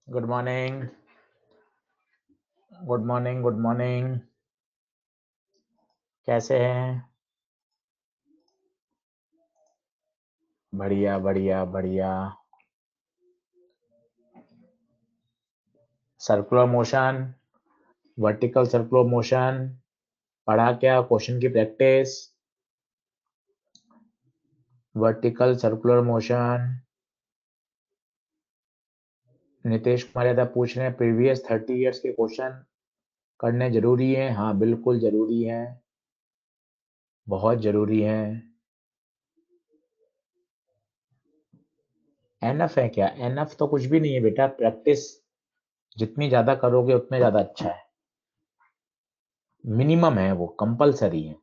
Good morning, good morning, good morning. कैसे हैं? बढ़िया, बढ़िया, बढ़िया। Circular motion, vertical circular motion, पढ़ा क्या? क्वेश्चन की practice. Vertical circular motion. Nitesh Kumar Yadav पूछ रहे हैं प्रीवियस 30 इयर्स के क्वेश्चन करने जरूरी है? हाँ, बिल्कुल जरूरी है, बहुत जरूरी है। एनफ है क्या? एनफ तो कुछ भी नहीं है बेटा, प्रैक्टिस जितनी ज्यादा करोगे उतने ज्यादा अच्छा है। मिनिमम है, वो कंपलसरी है।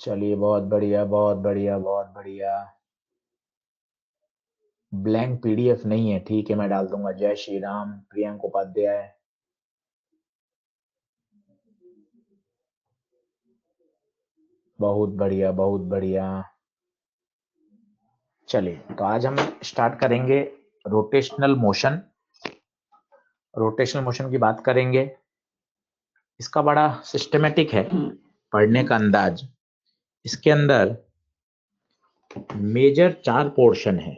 चलिए, बहुत बढ़िया, बहुत बढ़िया, बहुत बढ़िया। ब्लैंक पीडीएफ नहीं है, ठीक है, मैं डाल दूंगा। जय श्री राम, प्रियंक उपाध्याय। बहुत बढ़िया, बहुत बढ़िया। चलिए, तो आज हम स्टार्ट करेंगे रोटेशनल मोशन। रोटेशनल मोशन की बात करेंगे। इसका बड़ा सिस्टमेटिक है पढ़ने का अंदाज। इसके अंदर मेजर 4 पोर्शन है।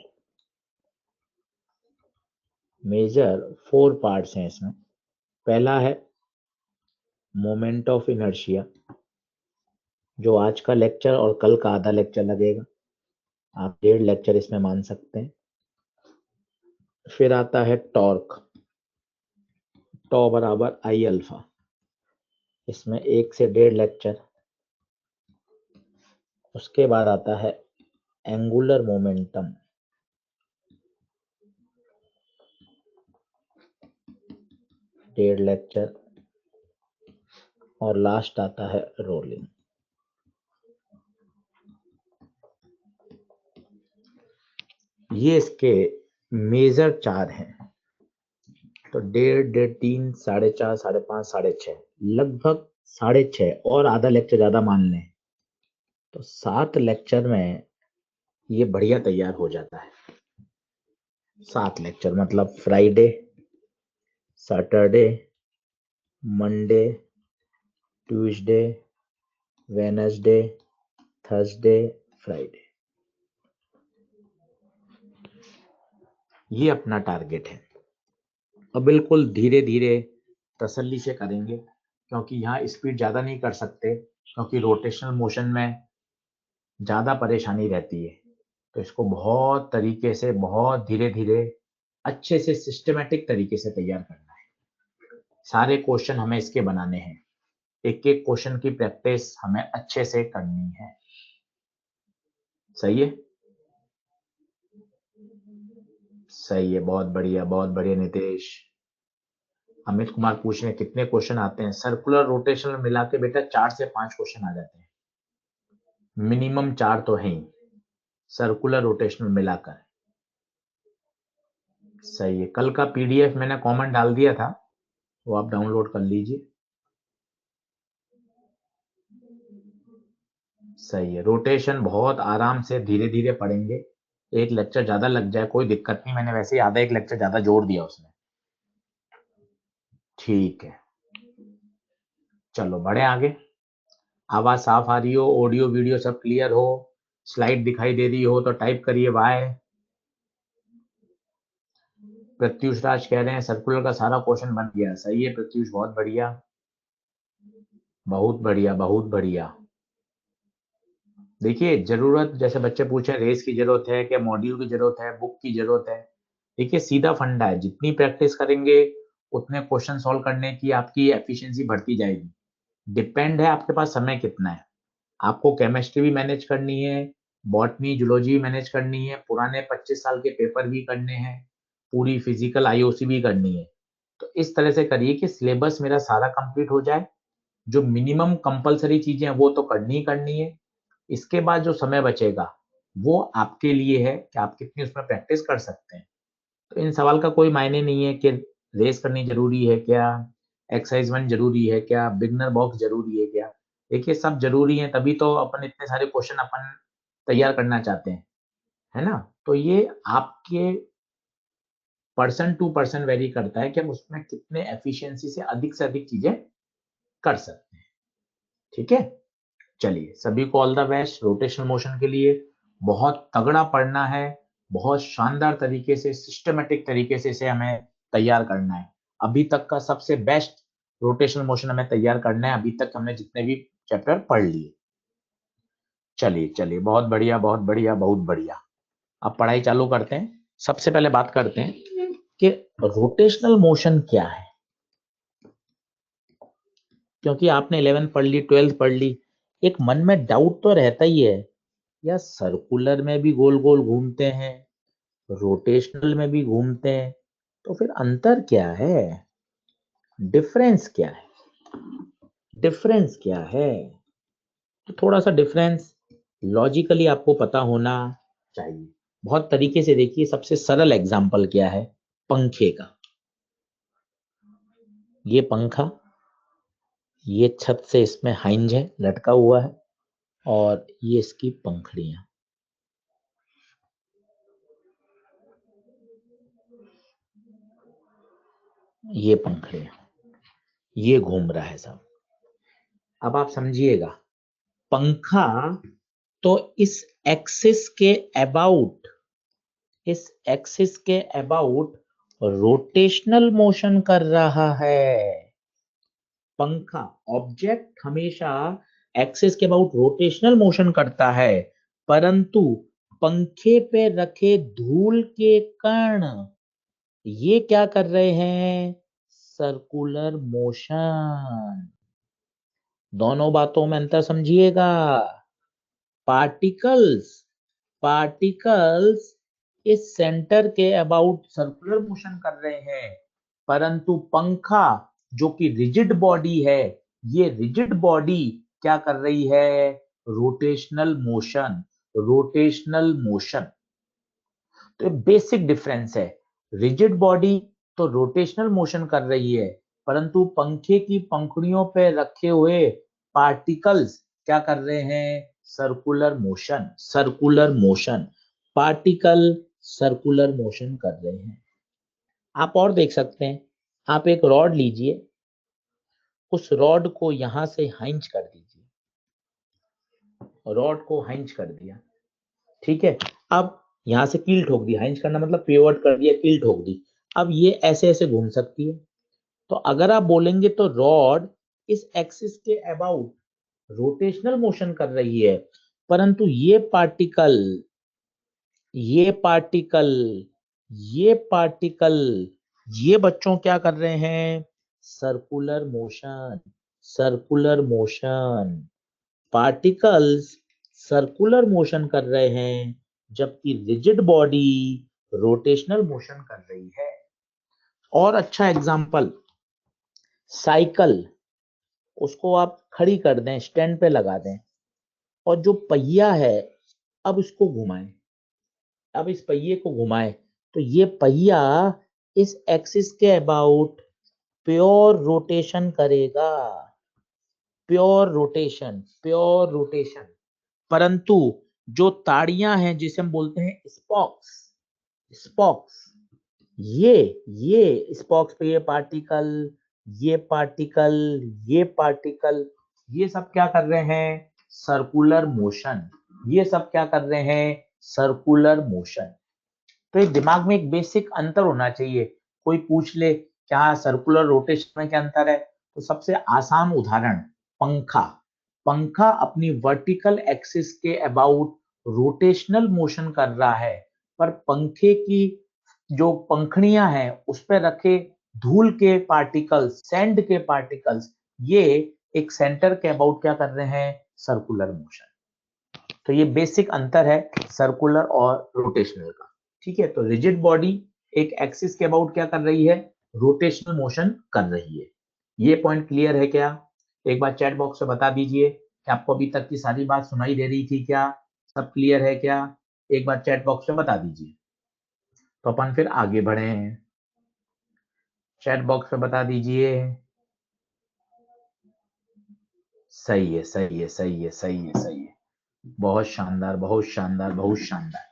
मेजर 4 पार्ट्स हैं इसमें। पहला है मोमेंट ऑफ इनर्शिया, जो आज का लेक्चर और कल का आधा लेक्चर लगेगा। आप 1.5 लेक्चर इसमें मान सकते हैं। फिर आता है टॉर्क, टॉ बराबर आई अल्फा, इसमें 1 से 1.5 लेक्चर। उसके बाद आता है एंगुलर मोमेंटम, 1.5 लेक्चर। और लास्ट आता है रोलिंग। ये इसके मेजर 4 हैं। तो 1.5, 3, 4.5, 5.5, 6.5, लगभग 6.5 और आधा लेक्चर ज्यादा मान लें तो 7 लेक्चर में ये बढ़िया तैयार हो जाता है। 7 लेक्चर मतलब Friday, Saturday, Monday, Tuesday, Wednesday, Thursday, Friday. ये अपना टारगेट है। और बिल्कुल धीरे धीरे तसल्ली से करेंगे, क्योंकि यहाँ स्पीड ज्यादा नहीं कर सकते, क्योंकि रोटेशनल मोशन में ज्यादा परेशानी रहती है। तो इसको बहुत तरीके से, बहुत धीरे धीरे, अच्छे से सिस्टमेटिक तरीके से तैयार करना है। सारे क्वेश्चन हमें इसके बनाने हैं। एक एक क्वेश्चन की प्रैक्टिस हमें अच्छे से करनी है। सही है? सही है, बहुत बढ़िया, बहुत बढ़िया नितेश। अमित कुमार पूछ रहे हैं कितने क्वेश्चन आते हैं? सर्कुलर रोटेशनल मिला के बेटा 4 से 5 क्वेश्चन आ जाते हैं। मिनिमम 4 तो है ही, सर्कुलर रोटेशनल मिलाकर। सही है। कल का पीडीएफ मैंने कॉमन डाल दिया था, वो आप डाउनलोड कर लीजिए। सही है। रोटेशन बहुत आराम से धीरे धीरे पढ़ेंगे। एक लेक्चर ज्यादा लग जाए कोई दिक्कत नहीं, मैंने वैसे ही आधा एक लेक्चर ज्यादा जोड़ दिया उसमें। ठीक है, चलो बढ़े आगे। आवाज साफ आ रही हो, ऑडियो वीडियो सब क्लियर हो, स्लाइड दिखाई दे रही हो तो टाइप करिए वाई। प्रत्युष राज कह रहे हैं सर्कुलर का सारा क्वेश्चन बन गया। सही है प्रत्युष, बहुत बढ़िया, बहुत बढ़िया, बहुत बढ़िया। देखिए, जरूरत जैसे बच्चे पूछे रेस की जरूरत है क्या, मॉड्यूल की जरूरत है, बुक की जरूरत है? देखिए, सीधा फंडा है, जितनी प्रैक्टिस करेंगे उतने क्वेश्चन सॉल्व करने की आपकी एफिशिएंसी बढ़ती जाएगी। डिपेंड है आपके पास समय कितना है। आपको केमिस्ट्री भी मैनेज करनी है, बॉटनी जूलॉजी भी मैनेज करनी है, पुराने 25 साल के पेपर भी करने हैं, पूरी फिजिकल आईओसी भी करनी है। तो इस तरह से करिए कि सिलेबस मेरा सारा कंप्लीट हो जाए। जो मिनिमम कंपलसरी चीजें हैं वो तो करनी ही करनी है। इसके बाद जो समय बचेगा वो आपके लिए है कि आप कितनी उसमें प्रैक्टिस कर सकते हैं। तो इन सवाल का कोई मायने नहीं है कि रेस करनी जरूरी है क्या, एक्सरसाइज 1 जरूरी है क्या, बिगनर बॉक्स जरूरी है क्या? देखिए सब जरूरी है, तभी तो अपन इतने सारे क्वेश्चन अपन तैयार करना चाहते हैं, है ना? तो ये आपके पर्सन टू पर्सन वेरी करता है कि हम उसमें कितने एफिशिएंसी से अधिक चीजें कर सकते हैं। ठीक है, चलिए सभी को all the best rotational motion के लिए। बहुत तगड़ा पढ़ना है, बहुत शानदार तरीके से सिस्टमेटिक तरीके से इसे हमें तैयार करना है। अभी तक का सबसे बेस्ट रोटेशनल मोशन हमें तैयार करना है, अभी तक हमने जितने भी चैप्टर पढ़ लिए। चलिए चलिए, बहुत बढ़िया बहुत बढ़िया बहुत बढ़िया। अब पढ़ाई चालू करते हैं। सबसे पहले बात करते हैं कि रोटेशनल मोशन क्या है, क्योंकि आपने 11th पढ़ ली, 12th पढ़ ली, एक मन में डाउट तो रहता ही है, या सर्कुलर में भी गोल गोल घूमते हैं, रोटेशनल में भी घूमते हैं, तो फिर अंतर क्या है, डिफरेंस क्या है, डिफरेंस क्या है? तो थोड़ा सा डिफरेंस लॉजिकली आपको पता होना चाहिए। बहुत तरीके से देखिए, सबसे सरल एग्जांपल क्या है, पंखे का। ये पंखा, ये छत से इसमें हाइंज है, लटका हुआ है, और ये इसकी पंखड़ियां, ये पंखड़ियां, ये घूम रहा है सब। अब आप समझिएगा, पंखा तो इस एक्सिस के अबाउट रोटेशनल मोशन कर रहा है। पंखा ऑब्जेक्ट हमेशा एक्सिस के अबाउट रोटेशनल मोशन करता है, परंतु पंखे पे रखे धूल के कण ये क्या कर रहे हैं, सर्कुलर मोशन। दोनों बातों में अंतर समझिएगा। पार्टिकल्स पार्टिकल्स इस सेंटर के अबाउट सर्कुलर मोशन कर रहे हैं, परंतु पंखा जो कि रिजिड बॉडी है, ये रिजिड बॉडी क्या कर रही है, रोटेशनल मोशन, रोटेशनल मोशन। तो ये बेसिक डिफरेंस है। रिजिड बॉडी तो रोटेशनल मोशन कर रही है, परंतु पंखे की पंखुड़ियों पे रखे हुए पार्टिकल्स क्या कर रहे हैं, circular motion, circular motion. Particle circular motion कर रहे हैं। आप और देख सकते हैं, आप एक रॉड लीजिए, उस रॉड को यहां से हाइंच कर दीजिए, रॉड को हाइंच कर दिया, ठीक है। अब यहां से कील ठोक दी, हाइंच करना मतलब पिवट कर दिया, कील ठोक दी। अब ये ऐसे ऐसे घूम सकती है। तो अगर आप बोलेंगे तो रॉड इस एक्सिस के अबाउट रोटेशनल मोशन कर रही है, परंतु ये पार्टिकल ये पार्टिकल ये बच्चों क्या कर रहे हैं, circular motion, circular motion. Particles circular motion कर रहे हैं, जबकि रिजिड बॉडी रोटेशनल मोशन कर रही है। और अच्छा एग्जांपल, साइकिल, उसको आप खड़ी कर दें, स्टैंड पे लगा दें, और जो पहिया है अब इसको घुमाएं, अब इस पहिए को घुमाएं, तो ये पहिया इस एक्सिस के अबाउट प्योर रोटेशन करेगा, प्योर रोटेशन, प्योर रोटेशन। परंतु जो ताड़ियां हैं, जिसे हम बोलते हैं स्पॉक्स, स्पॉक्स, ये स्पॉक्स पे ये पार्टिकल ये पार्टिकल ये सब क्या कर रहे हैं, सर्कुलर मोशन, ये सब क्या कर रहे हैं, सर्कुलर मोशन। तो एक दिमाग में एक बेसिक अंतर होना चाहिए। कोई पूछ ले क्या सर्कुलर रोटेशन में क्या अंतर है, तो सबसे आसान उदाहरण, पंखा। पंखा अपनी वर्टिकल एक्सिस के अबाउट रोटेशनल मोशन कर रहा है, पर पंखे की जो पंखड़ियां हैं उस पर रखे धूल के पार्टिकल्स, सैंड के पार्टिकल्स, ये एक सेंटर के अबाउट क्या कर रहे हैं, सर्कुलर मोशन। तो ये बेसिक अंतर है सर्कुलर और रोटेशनल का। ठीक है, तो रिजिड बॉडी एक एक्सिस के अबाउट क्या कर रही है, रोटेशनल मोशन कर रही है। ये पॉइंट क्लियर है क्या? एक बार चैट बॉक्स में बता दीजिए कि आपको अभी तक की सारी बात सुनाई दे रही थी क्या, सब क्लियर है क्या? एक बार चैट बॉक्स में बता दीजिए, तो अपन फिर आगे बढ़े हैं। चैट बॉक्स में बता दीजिए। सही है, सही है, सही है, सही है, सही है। बहुत शानदार, बहुत शानदार, बहुत शानदार।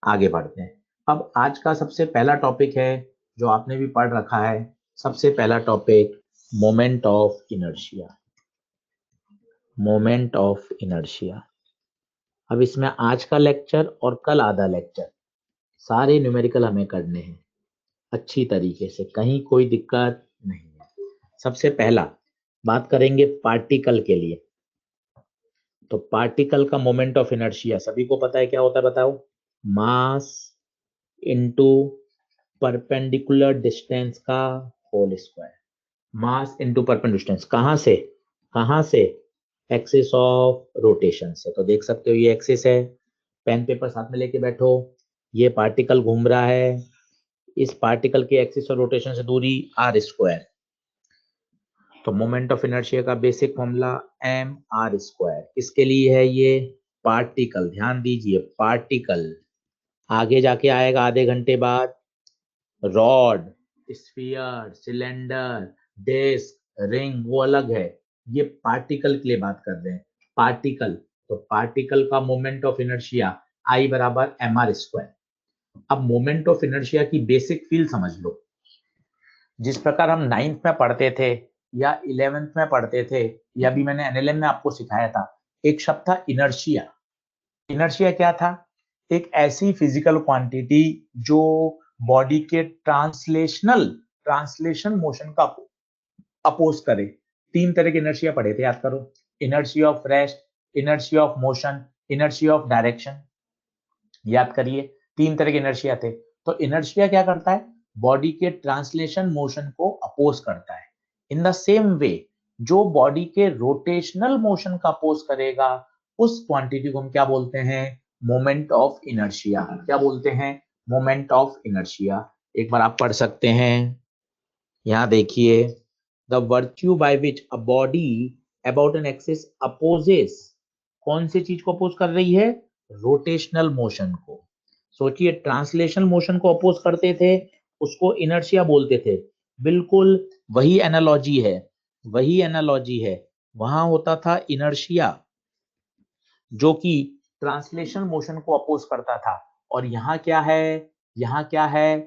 आगे बढ़ते हैं। अब आज का सबसे पहला टॉपिक है जो आपने भी पढ़ रखा है। सबसे पहला topic, moment of inertia. Moment of inertia. अब इसमें आज का लेक्चर और कल आधा लेक्चर सारे न्यूमेरिकल हमें करने हैं अच्छी तरीके से, कहीं कोई दिक्कत नहीं है। सबसे पहला बात करेंगे पार्टिकल के लिए। तो पार्टिकल का मोमेंट ऑफ इनर्शिया सभी को पता है क्या होता है, बताओ। मास इनटू परपेंडिकुलर डिस्टेंस का whole square. Mass into perpendicular distance कहां से? एक्सिस ऑफ रोटेशन से। तो देख सकते हो ये एक्सिस है, पेन पेपर साथ में लेके बैठो। ये पार्टिकल घूम रहा है, इस पार्टिकल के एक्सिस और रोटेशन से दूरी आर स्क्वायर। तो मोमेंट ऑफ इनर्शिया का basic formula M R square. किसके लिए है ये? पार्टिकल। ध्यान दीजिए, पार्टिकल। आगे जाके आएगा आधे घंटे बाद rod, sphere, cylinder, disc, ring, वो अलग है। ये पार्टिकल के लिए बात कर रहे हैं। पार्टिकल। तो पार्टिकल का मोमेंट ऑफ इनर्शिया आई बराबर एम आर स्क्वायर। अब मोमेंट ऑफ इनर्शिया की बेसिक फील समझ लो। जिस प्रकार हम 9th में पढ़ते थे या 11th में पढ़ते थे या भी मैंने एनएलएम में आपको सिखाया था, एक शब्द था इनर्शिया। इनर्शिया क्या था? एक ऐसी फिजिकल क्वांटिटी जो बॉडी के ट्रांसलेशन मोशन का अपोज करे। 3 तरह के इनर्शिया पढ़े थे, याद करो। Inertia of rest, inertia of motion, inertia of direction. याद करिए, 3 तरह के इनर्शिया थे। तो इनर्शिया क्या करता है? बॉडी के ट्रांसलेशन मोशन को अपोज करता है। इन द सेम वे, जो बॉडी के रोटेशनल मोशन का अपोज करेगा, उस क्वांटिटी को हम क्या बोलते हैं? Moment of inertia. क्या बोलते हैं? Moment of inertia. एक बार आप पढ़ सकते हैं, यहां देखिए। The virtue by which a body about an axis opposes. कौन सी चीज को अपोज कर रही है? रोटेशनल मोशन को। सोचिए, ट्रांसलेशनल मोशन को अपोज करते थे, उसको इनर्शिया बोलते थे। बिल्कुल वही एनालॉजी है, वही एनालॉजी है। वहां होता था इनर्शिया, जो कि ट्रांसलेशन मोशन को अपोज करता था। और यहाँ क्या है? यहाँ क्या है?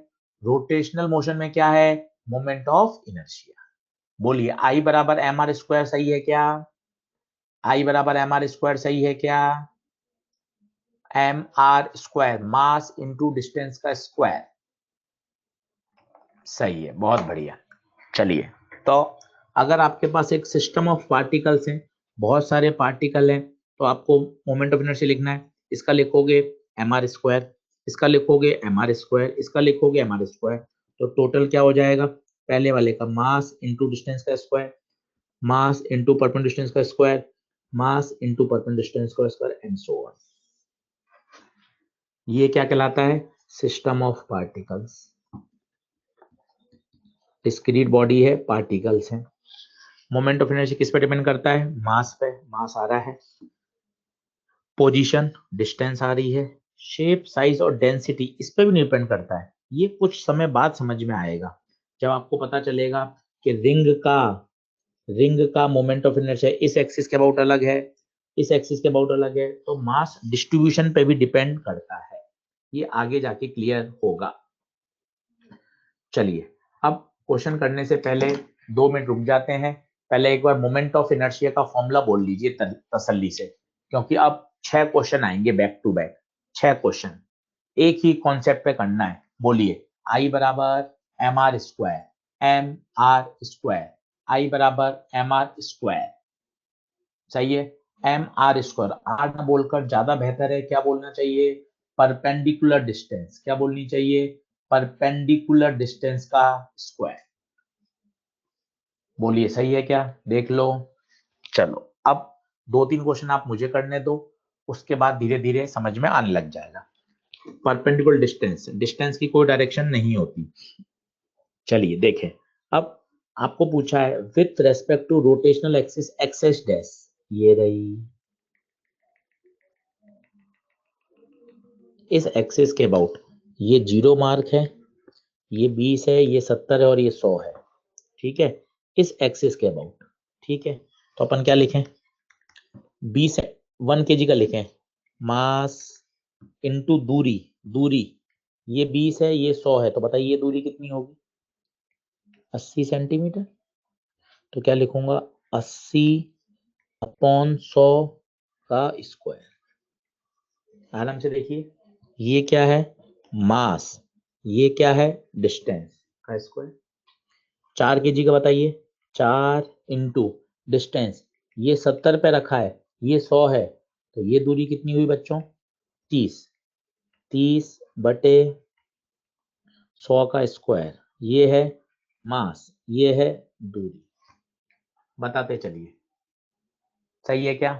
रोटेशनल मोशन में क्या है? Moment of inertia. बोलिए, आई बराबर एम आर स्क्वायर सही है क्या? आई बराबर एम आर स्क्वायर सही है क्या? M R square, mass into distance का स्क्वायर। सही है, बहुत बढ़िया। चलिए, तो अगर आपके पास एक सिस्टम ऑफ पार्टिकल्स हैं, बहुत सारे पार्टिकल हैं, तो आपको मोमेंट ऑफ इनर्शिया लिखना है। इसका लिखोगे एम आर स्क्वायर, इसका लिखोगे एम आर स्क्वायर, इसका लिखोगे एम आर स्क्वायर। तो टोटल क्या हो जाएगा? पहले वाले का मास इंटू डिस्टेंस का square, mass into perpendicular distance का square, mass into perpendicular distance का स्क्वायर, एंड सो ऑन। ये क्या कहलाता है? System of particles. Discrete body है, पार्टिकल्स हैं। मोमेंट ऑफ इनर्शिया किस पे डिपेंड करता है? मास पे। मास आ रहा है, पोजीशन, डिस्टेंस आ रही है, शेप, साइज और डेंसिटी इस पे भी डिपेंड करता है। ये कुछ समय बाद समझ में आएगा, जब आपको पता चलेगा कि रिंग का मोमेंट ऑफ इनर्शिया इस एक्सिस के अबाउट अलग है, इस एक्सिस के अबाउट अलग है। तो मास डिस्ट्रीब्यूशन पे भी डिपेंड करता है। ये आगे जाके क्लियर होगा। चलिए, अब क्वेश्चन करने से पहले 2 मिनट रुक जाते हैं। पहले एक बार मोमेंट ऑफ इनर्शिया का फॉर्मूला बोल लीजिए तसल्ली से, क्योंकि अब 6 क्वेश्चन आएंगे बैक टू बैक। 6 क्वेश्चन एक ही कॉन्सेप्ट पे करना है। बोलिए, आई बराबर M R square, M R square, I बराबर एम आर स्क्वायर। सही है, एम आर स्क्वायर। आर ना बोलकर ज्यादा बेहतर है क्या बोलना चाहिए? Perpendicular distance. क्या बोलनी चाहिए? परपेंडिकुलर डिस्टेंस का स्क्वायर। बोलिए, सही है क्या? देख लो। चलो, अब 2-3 क्वेश्चन आप मुझे करने दो, उसके बाद धीरे धीरे समझ में आने लग जाएगा। परपेंडिकुलर डिस्टेंस, डिस्टेंस की कोई डायरेक्शन नहीं होती। चलिए देखें। अब आपको पूछा है with respect to rotational axis axes dash. ये रही, इस एक्सिस के अबाउट ये 0 मार्क है, ये 20 है, ये 70 है और ये 100 है। ठीक है, इस एक्सिस के अबाउट। ठीक है, तो अपन क्या लिखें? 20 1 kg का लिखें, मास इंटू दूरी, दूरी ये 20 है, ये 100 है, तो बताइए ये दूरी कितनी होगी? 80 सेंटीमीटर। तो क्या लिखूंगा? 80 अपॉन 100 का स्क्वायर। आराम से देखिए, ये क्या है? मास, ये क्या है? डिस्टेंस का स्क्वायर। 4 kg का बताइए, 4 इंटू डिस्टेंस, ये 70 पे रखा है, ये 100 है, तो ये दूरी कितनी हुई बच्चों? 30, 30 बटे 100 का स्क्वायर, ये है मास, ये है दूरी। बताते चलिए, सही है क्या?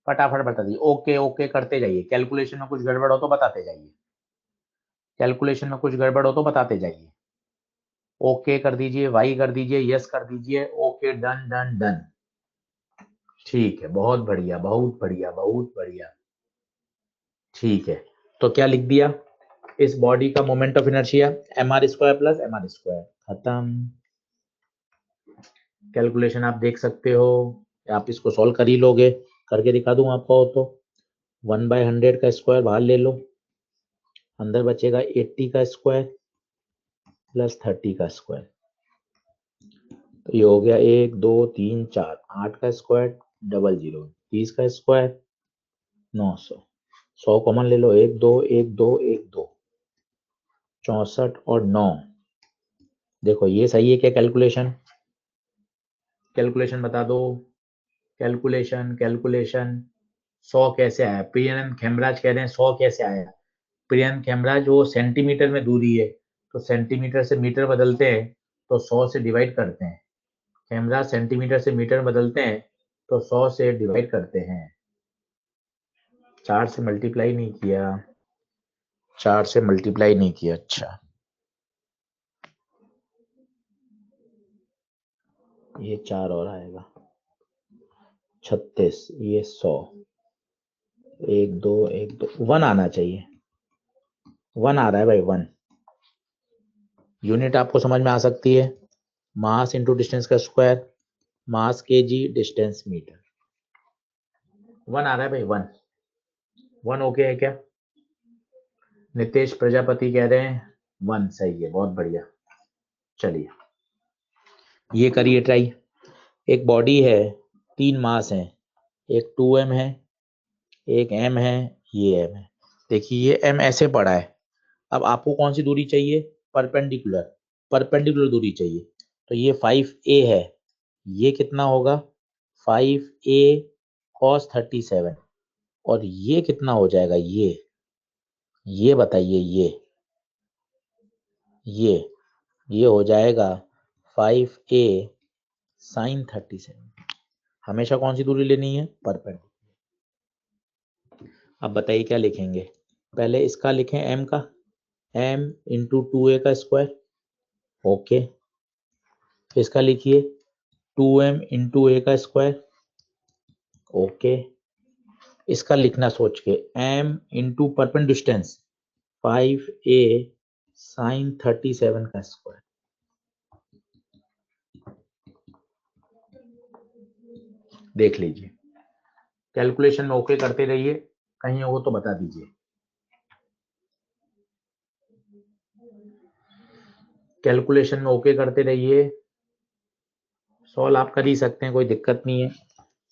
फटाफट बता दीजिए, ओके ओके करते जाइए, कैलकुलेशन में कुछ गड़बड़ हो तो बताते जाइए, कैलकुलेशन में कुछ गड़बड़ हो तो बताते जाइए। ओके कर दीजिए, वाई कर दीजिए, यस कर दीजिए, ओके डन डन डन। ठीक है, बहुत बढ़िया बहुत बढ़िया बहुत बढ़िया। ठीक है, तो क्या लिख दिया? इस बॉडी का moment of inertia mr square plus mr square, खत्म। कैलकुलेशन आप देख सकते हो, आप इसको सॉल्व कर ही लोगे, करके दिखा दूं आपको तो। 1/100 का स्क्वायर बाहर ले लो, अंदर बचेगा 80 का स्क्वायर प्लस 30 का स्क्वायर, तो ये हो गया 1 2 3 4, 8 का स्क्वायर, 00, 30 का स्क्वायर 900, 100 कॉमन ले लो, 1 2 1 2 1 2, 64 और 9। देखो ये सही है क्या कैलकुलेशन? कैलकुलेशन बता दो, कैलकुलेशन कैलकुलेशन। 100 कैसे आया? प्रियन खेमराज कह रहे हैं 100 कैसे आया? प्रियन खेमराज, वो सेंटीमीटर में दूरी है, तो सेंटीमीटर से मीटर बदलते हैं तो 100 से डिवाइड करते हैं। खेमराज सेंटीमीटर से मीटर बदलते हैं तो 100 से डिवाइड करते हैं, 4 से मल्टीप्लाई नहीं किया, 4 से मल्टीप्लाई नहीं किया। अच्छा, ये 4 और आएगा, 36, ये 100, 1 2 1 2 1 आना चाहिए, 1 आ रहा है भाई, 1। यूनिट आपको समझ में आ सकती है, मास इंटू डिस्टेंस का स्क्वायर, मास केजी, डिस्टेंस मीटर। 1 आ रहा है भाई, 1। 1 ओके है क्या? नितेश प्रजापति कह रहे हैं 1 सही है, बहुत बढ़िया। चलिए ये करिए ट्राई। एक बॉडी है, 3 मास है, एक 2m है, एक m है, ये m है। देखिए ये m ऐसे पड़ा है, अब आपको कौन सी दूरी चाहिए? परपेंडिकुलर, परपेंडिकुलर दूरी चाहिए, तो ये 5a है, ये कितना होगा? 5a cos 37, और ये कितना हो जाएगा? ये बताइए, ये हो जाएगा 5a sin 37। हमेशा कौन सी दूरी लेनी है? परपेंडिकुलर। अब बताइए क्या लिखेंगे? पहले इसका लिखें m का, m इंटू 2a का स्क्वायर, ओके। इसका लिखिए 2m इंटू a का स्क्वायर, ओके। इसका लिखना सोच के m into perpendicular distance 5a sin 37 का स्क्वायर। देख लीजिए, कैलकुलेशन में ओके करते रहिए, कहीं हो तो बता दीजिए। कैलकुलेशन में ओके करते रहिए, सॉल्व आप कर ही सकते हैं, कोई दिक्कत नहीं है।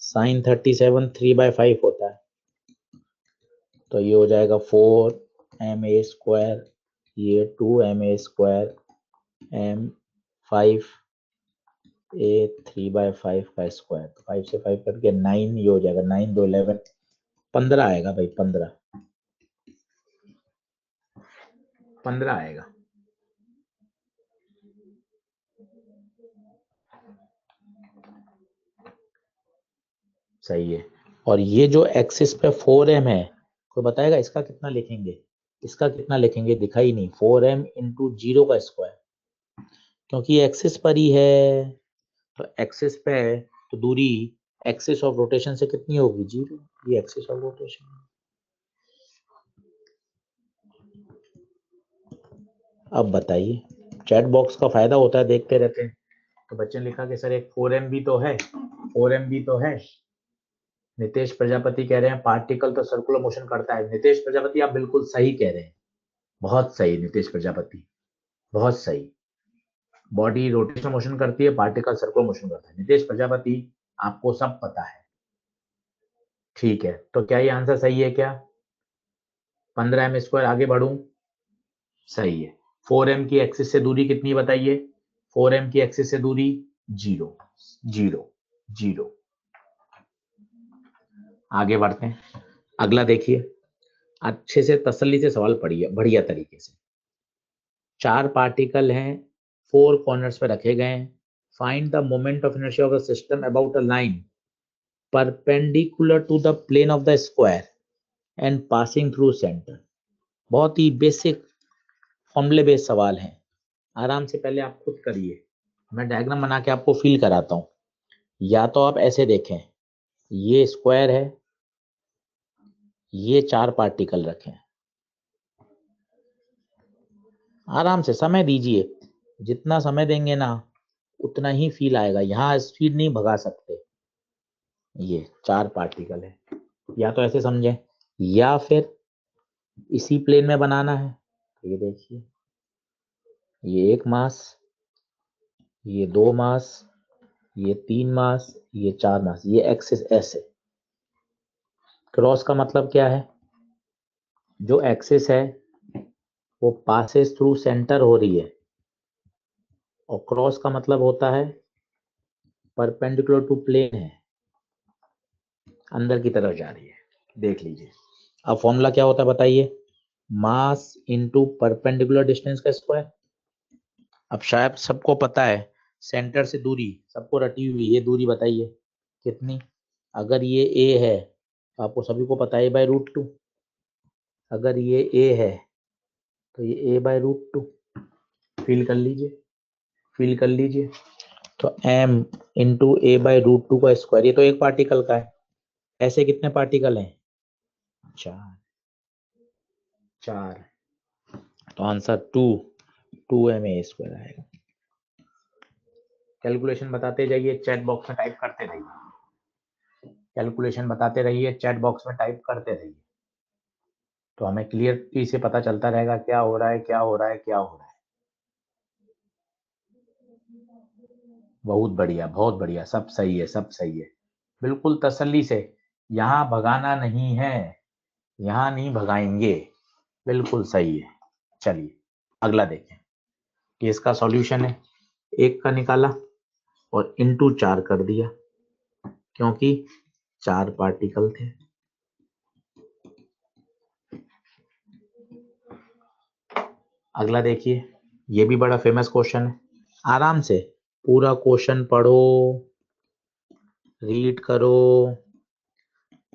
साइन 37 3/5 होता है, तो ये हो जाएगा 4ma स्क्वायर, ये 2ma स्क्वायर, m 5a 3/5 का स्क्वायर, 5 से 5 करके 9, ये हो जाएगा 9 2 11, 15 आएगा भाई, 15 आएगा। सही है। और ये जो एक्सिस पे 4m है, कोई बताएगा इसका कितना लिखेंगे? इसका कितना लिखेंगे? दिखा ही नहीं, 4m इंटू 0 का स्क्वायर, क्योंकि एक्सिस पर ही है, तो एक्सिस पे है तो दूरी एक्सिस ऑफ रोटेशन से कितनी होगी? 0। ये एक्सिस ऑफ रोटेशन। अब बताइए, चैट बॉक्स का फायदा होता है, देखते रहते हैं। तो बच्चे ने लिखा कि सर एक 4m भी तो है, 4m भी तो है, नितेश प्रजापति कह रहे हैं पार्टिकल तो सर्कुलर मोशन करता है। नितेश प्रजापति आप बिल्कुल सही कह रहे हैं, बहुत सही नितेश प्रजापति, बहुत सही। बॉडी रोटेशन मोशन करती है, पार्टिकल सर्कुलर मोशन करता है। नितेश प्रजापति आपको सब पता है, ठीक है। तो क्या ये आंसर सही है क्या? 15m² आगे बढ़ूं? सही है। 4m की एक्सिस से दूरी कितनी बताइए? 4m की एक्सिस से दूरी 0 0 0। आगे बढ़ते हैं, अगला देखिए, अच्छे से तसल्ली से सवाल पढ़िए बढ़िया तरीके से। 4 पार्टिकल हैं, 4 कॉर्नर्स पे रखे गए हैं। Find the moment of inertia of the system about a line perpendicular to the plane of the square and passing through centre. बहुत ही बेसिक फॉर्मूले बेस्ड सवाल हैं, आराम से पहले आप खुद करिए, मैं डायग्राम बना के आपको फील कराता हूं। या तो आप ऐसे देखें, ये स्क्वायर है, ये 4 पार्टिकल रखें, आराम से समय दीजिए, जितना समय देंगे ना उतना ही फील आएगा। यहाँ स्पीड नहीं भगा सकते, ये 4 पार्टिकल है। या तो ऐसे समझें, या फिर इसी प्लेन में बनाना है। ये देखिए, ये 1 मास, ये 2 मास, ये 3 मास, ये 4 मास, ये एक्सिस एस है। क्रॉस का मतलब क्या है? जो एक्सिस है वो पासेस थ्रू सेंटर हो रही है, और क्रॉस का मतलब होता है परपेंडिकुलर टू प्लेन है, अंदर की तरफ जा रही है। देख लीजिए, अब फॉर्मूला क्या होता है बताइए? मास इनटू परपेंडिकुलर डिस्टेंस का स्क्वायर। अब शायद सबको पता है, सेंटर से दूरी सबको रटी हुई, ये दूरी बताइए कितनी? अगर ये ए है तो आपको सभी को पता है A/√2। अगर ये ए है तो ये A/√2। फील कर लीजिए, फील कर लीजिए। तो m इंटू A/√2 का स्क्वायर, ये तो एक पार्टिकल का है। ऐसे कितने पार्टिकल हैं? 4 4। तो आंसर 2m² आएगा। कैलकुलेशन बताते जाइए, चैट बॉक्स में टाइप करते रहिए, कैलकुलेशन बताते रहिए, चैट बॉक्स में टाइप करते रहिए, तो हमें क्लियरली से पता चलता रहेगा क्या हो रहा है, क्या हो रहा है, क्या हो रहा है। बहुत बढ़िया, बहुत बढ़िया, सब सही है, सब सही है। बिल्कुल तसल्ली से, यहाँ भगाना नहीं है, यहाँ नहीं भगाएंगे, बिल्कुल सही है। चलिए अगला देखें, ये इसका सॉल्यूशन है। 1 का निकाला और इंटू 4 कर दिया, क्योंकि 4 पार्टिकल थे। अगला देखिए, ये भी बड़ा फेमस क्वेश्चन है, आराम से पूरा क्वेश्चन पढ़ो, रीड करो,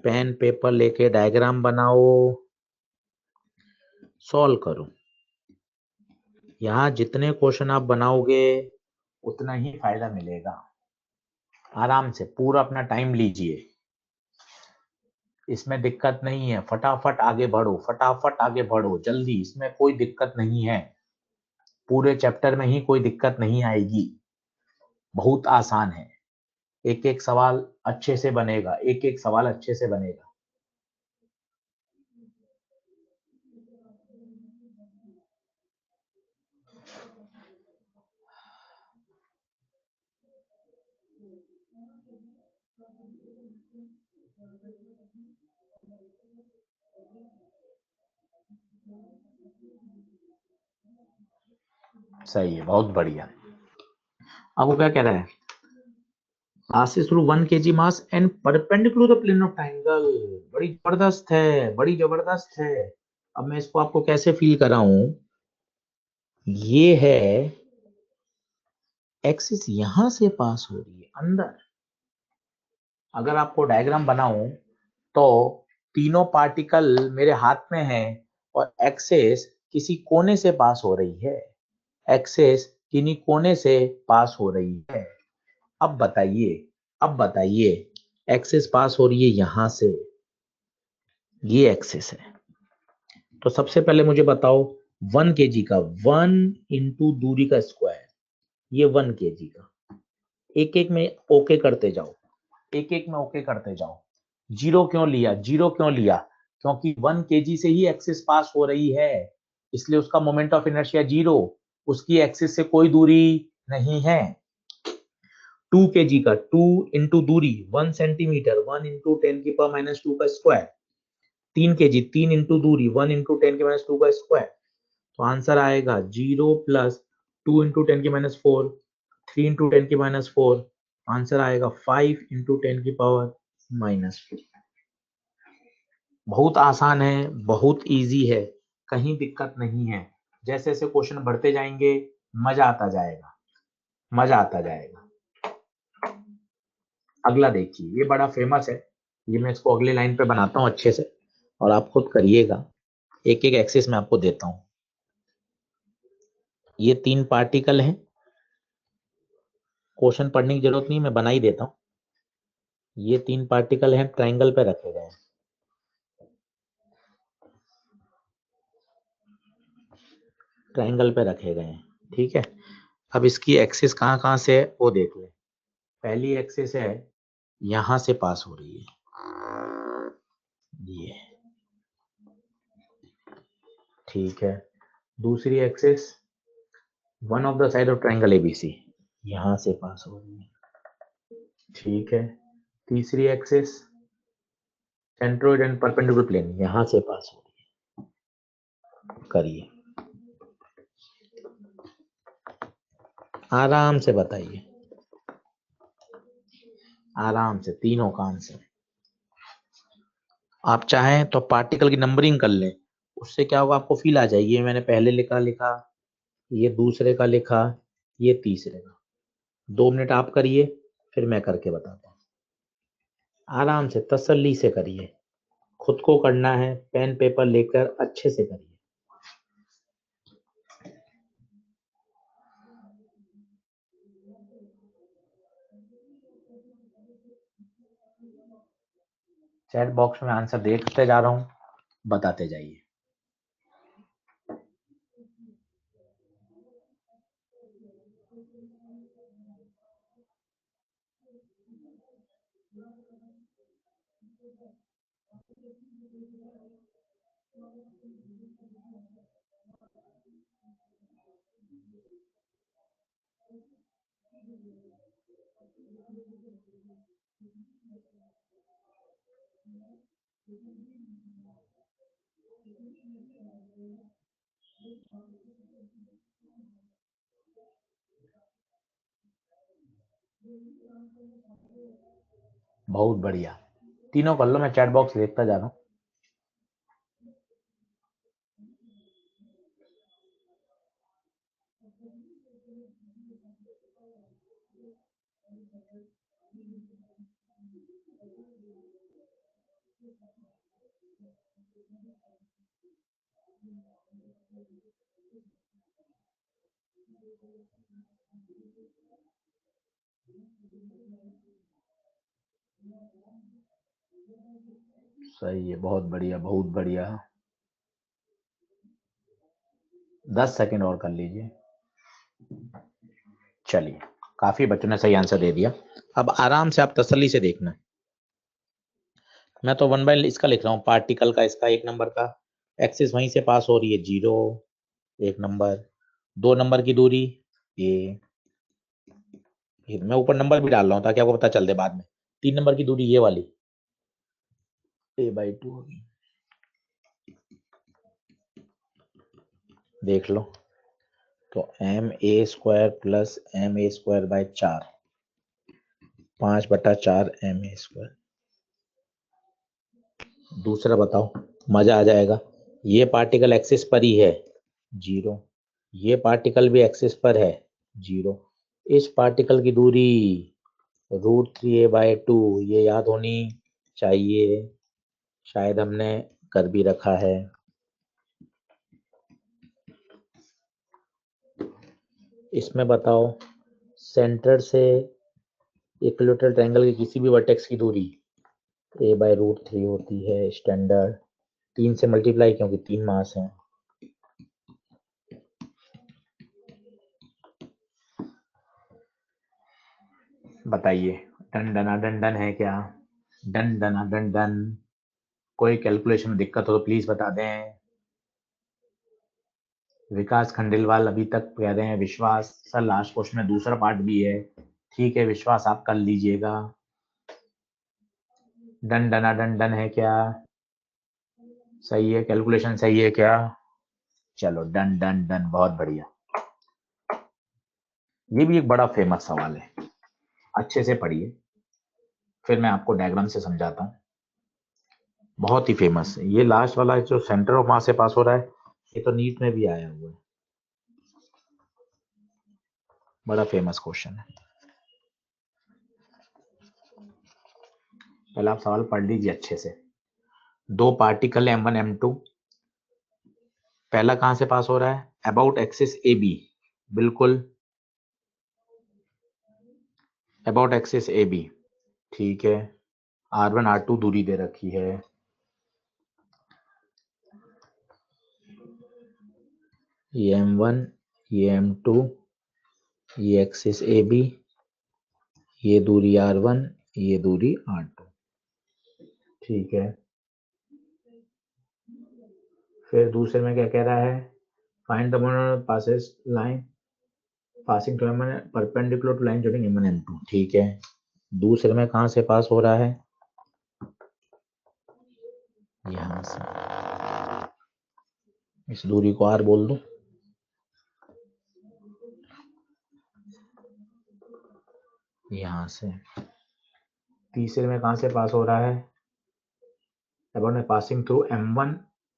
पेन पेपर लेके डायग्राम बनाओ, सॉल्व करो। यहाँ जितने क्वेश्चन आप बनाओगे उतना ही फायदा मिलेगा। आराम से पूरा अपना टाइम लीजिए, इसमें दिक्कत नहीं है। फटाफट आगे बढ़ो, फटाफट आगे बढ़ो, जल्दी, इसमें कोई दिक्कत नहीं है। पूरे चैप्टर में ही कोई दिक्कत नहीं आएगी, बहुत आसान है। एक एक सवाल अच्छे से बनेगा, एक एक सवाल अच्छे से बनेगा। सही है, बहुत बढ़िया। अब वो क्या कह रहा है? passes through 1 kg mass and perpendicular to the plane of triangle। बड़ी जबरदस्त है, बड़ी जबरदस्त है। अब मैं इसको आपको कैसे फील कराऊं? ये है एक्सिस, यहां से पास हो रही है अंदर। अगर आपको डायग्राम बनाऊं तो तीनों पार्टिकल मेरे हाथ में है और एक्सेस किसी कोने से पास हो रही है, एक्सेस किन्हीं कोने से पास हो रही है। अब बताइए, अब बताइए, एक्सेस पास हो रही है यहां से, ये एक्सेस है। तो सबसे पहले मुझे बताओ 1 kg का 1 इंटू दूरी का स्क्वायर, ये 1 kg का। एक एक में ओके करते जाओ, एक एक में ओके करते जाओ। जीरो क्यों लिया? जीरो क्यों लिया? क्योंकि 1 kg से ही एक्सिस पास हो रही है, इसलिए उसका मोमेंट ऑफ इनर्शिया जीरो, उसकी एक्सिस से कोई दूरी नहीं है। 2 kg का 2 इंटू दूरी 1 सेंटीमीटर 1 इंटू 10⁻² का स्क्वायर, 3 kg 3 इंटू दूरी 1 इंटू 10⁻² का स्क्वायर, तो आंसर आएगा 0 प्लस 2 इंटू 10⁻⁴, 3 इंटू 10⁻⁴, आंसर आएगा 5 इंटू 10⁻⁻⁴। बहुत आसान है, बहुत इजी है, कहीं दिक्कत नहीं है। जैसे जैसे क्वेश्चन बढ़ते जाएंगे मजा आता जाएगा, मजा आता जाएगा। अगला देखिए, ये बड़ा फेमस है, ये मैं इसको अगले लाइन पे बनाता हूँ अच्छे से और आप खुद करिएगा। एक एक एक्सिस में आपको देता हूँ। ये 3 पार्टिकल हैं, क्वेश्चन पढ़ने की जरूरत नहीं, मैं बना ही देता हूँ। ये 3 पार्टिकल हैं, ट्राइंगल पे रखे गए हैं। ट्राइंगल पे रखे गए हैं, ठीक है। अब इसकी एक्सिस कहाँ कहाँ से है वो देख ले। पहली एक्सिस है, यहां से पास हो रही है, ये, ठीक है। दूसरी axis, one of the side of triangle ABC, यहां से पास हो रही है, ठीक है। तीसरी axis, centroid and perpendicular plane, यहां से पास हो रही है। करिए, आराम से बताइए, आराम से, तीनों का आंसर। आप चाहें तो पार्टिकल की नंबरिंग कर लें, उससे क्या होगा आपको फील आ जाएगी। ये मैंने पहले लिखा लिखा, ये दूसरे का लिखा, ये तीसरे का। 2 मिनट आप करिए, फिर मैं करके बताता हूँ। आराम से तसल्ली से करिए, खुद को करना है, पेन पेपर लेकर अच्छे से करिए। चैट बॉक्स में आंसर देखते जा रहा हूँ, बताते जाइए। बहुत बढ़िया, तीनों कर लो, मैं चैट बॉक्स देखता जा रहा हूँ। सही है, बहुत बढ़िया, बहुत बढ़िया। 10 सेकंड और कर लीजिए। चलिए, काफी बच्चों ने सही आंसर दे दिया। अब आराम से आप तसल्ली से देखना। मैं तो 1 बाय इसका लिख रहा हूँ, पार्टिकल का, इसका 1 नंबर का एक्सिस वहीं से पास हो रही है, 0 1 नंबर, 2 नंबर की दूरी ये मैं ऊपर नंबर भी डाल रहा हूँ ताकि आपको पता चल दे बाद में। 3 नंबर की दूरी ये वाली a/2 होगी, देख लो। तो ma² प्लस ma²/4, 5/4 ma²। दूसरा बताओ, मजा आ जाएगा। ये पार्टिकल एक्सिस पर ही है, 0। ये पार्टिकल भी एक्सिस पर है, 0। इस पार्टिकल की दूरी √3a/2, ये याद होनी चाहिए, शायद हमने कर भी रखा है। इसमें बताओ, सेंटर से इक्विलैटरल ट्रायंगल की किसी भी वर्टेक्स की दूरी a/√3 होती है स्टैंडर्ड, 3 से मल्टीप्लाई क्योंकि 3 मास हैं। बताइए, डन डना डन डन है क्या? Done done done done. कोई कैलकुलेशन में दिक्कत हो तो प्लीज बता दें। विकास खंडेलवाल अभी तक कह रहे हैं विश्वास सर लास्ट क्वेश्चन में दूसरा पार्ट भी है। ठीक है विश्वास आप कर लीजिएगा। डन डना डन डन है क्या? सही है, कैलकुलेशन सही है क्या? चलो डन डन डन, बहुत बढ़िया। ये भी एक बड़ा फेमस सवाल है, अच्छे से पढ़िए, फिर मैं आपको डायग्राम से समझाता हूँ। बहुत ही फेमस है ये लास्ट वाला जो सेंटर ऑफ मास से पास हो रहा है, ये तो नीट में भी आया हुआ है। बड़ा फेमस क्वेश्चन है। पहले आप सवाल पढ़ लीजिए अच्छे से। दो पार्टिकल M1 M2, पहला कहां से पास हो रहा है? About axis A B. बिल्कुल अबाउट एक्सिस ए बी। ठीक है, R1 R2 दूरी दे रखी है। ये M1, ये M2, ये एक्सिस ए बी, ये दूरी R1, ये दूरी R2। ठीक है, फिर दूसरे में क्या कह रहा है? Find the monotone passes line passing to M1 perpendicular to line joining M1 M2। ठीक है, दूसरे में कहां से पास हो रहा है? यहां से। इस दूरी को R बोल दो। यहां से। तीसरे में कहां से पास हो रहा है? अबाउट में passing through M1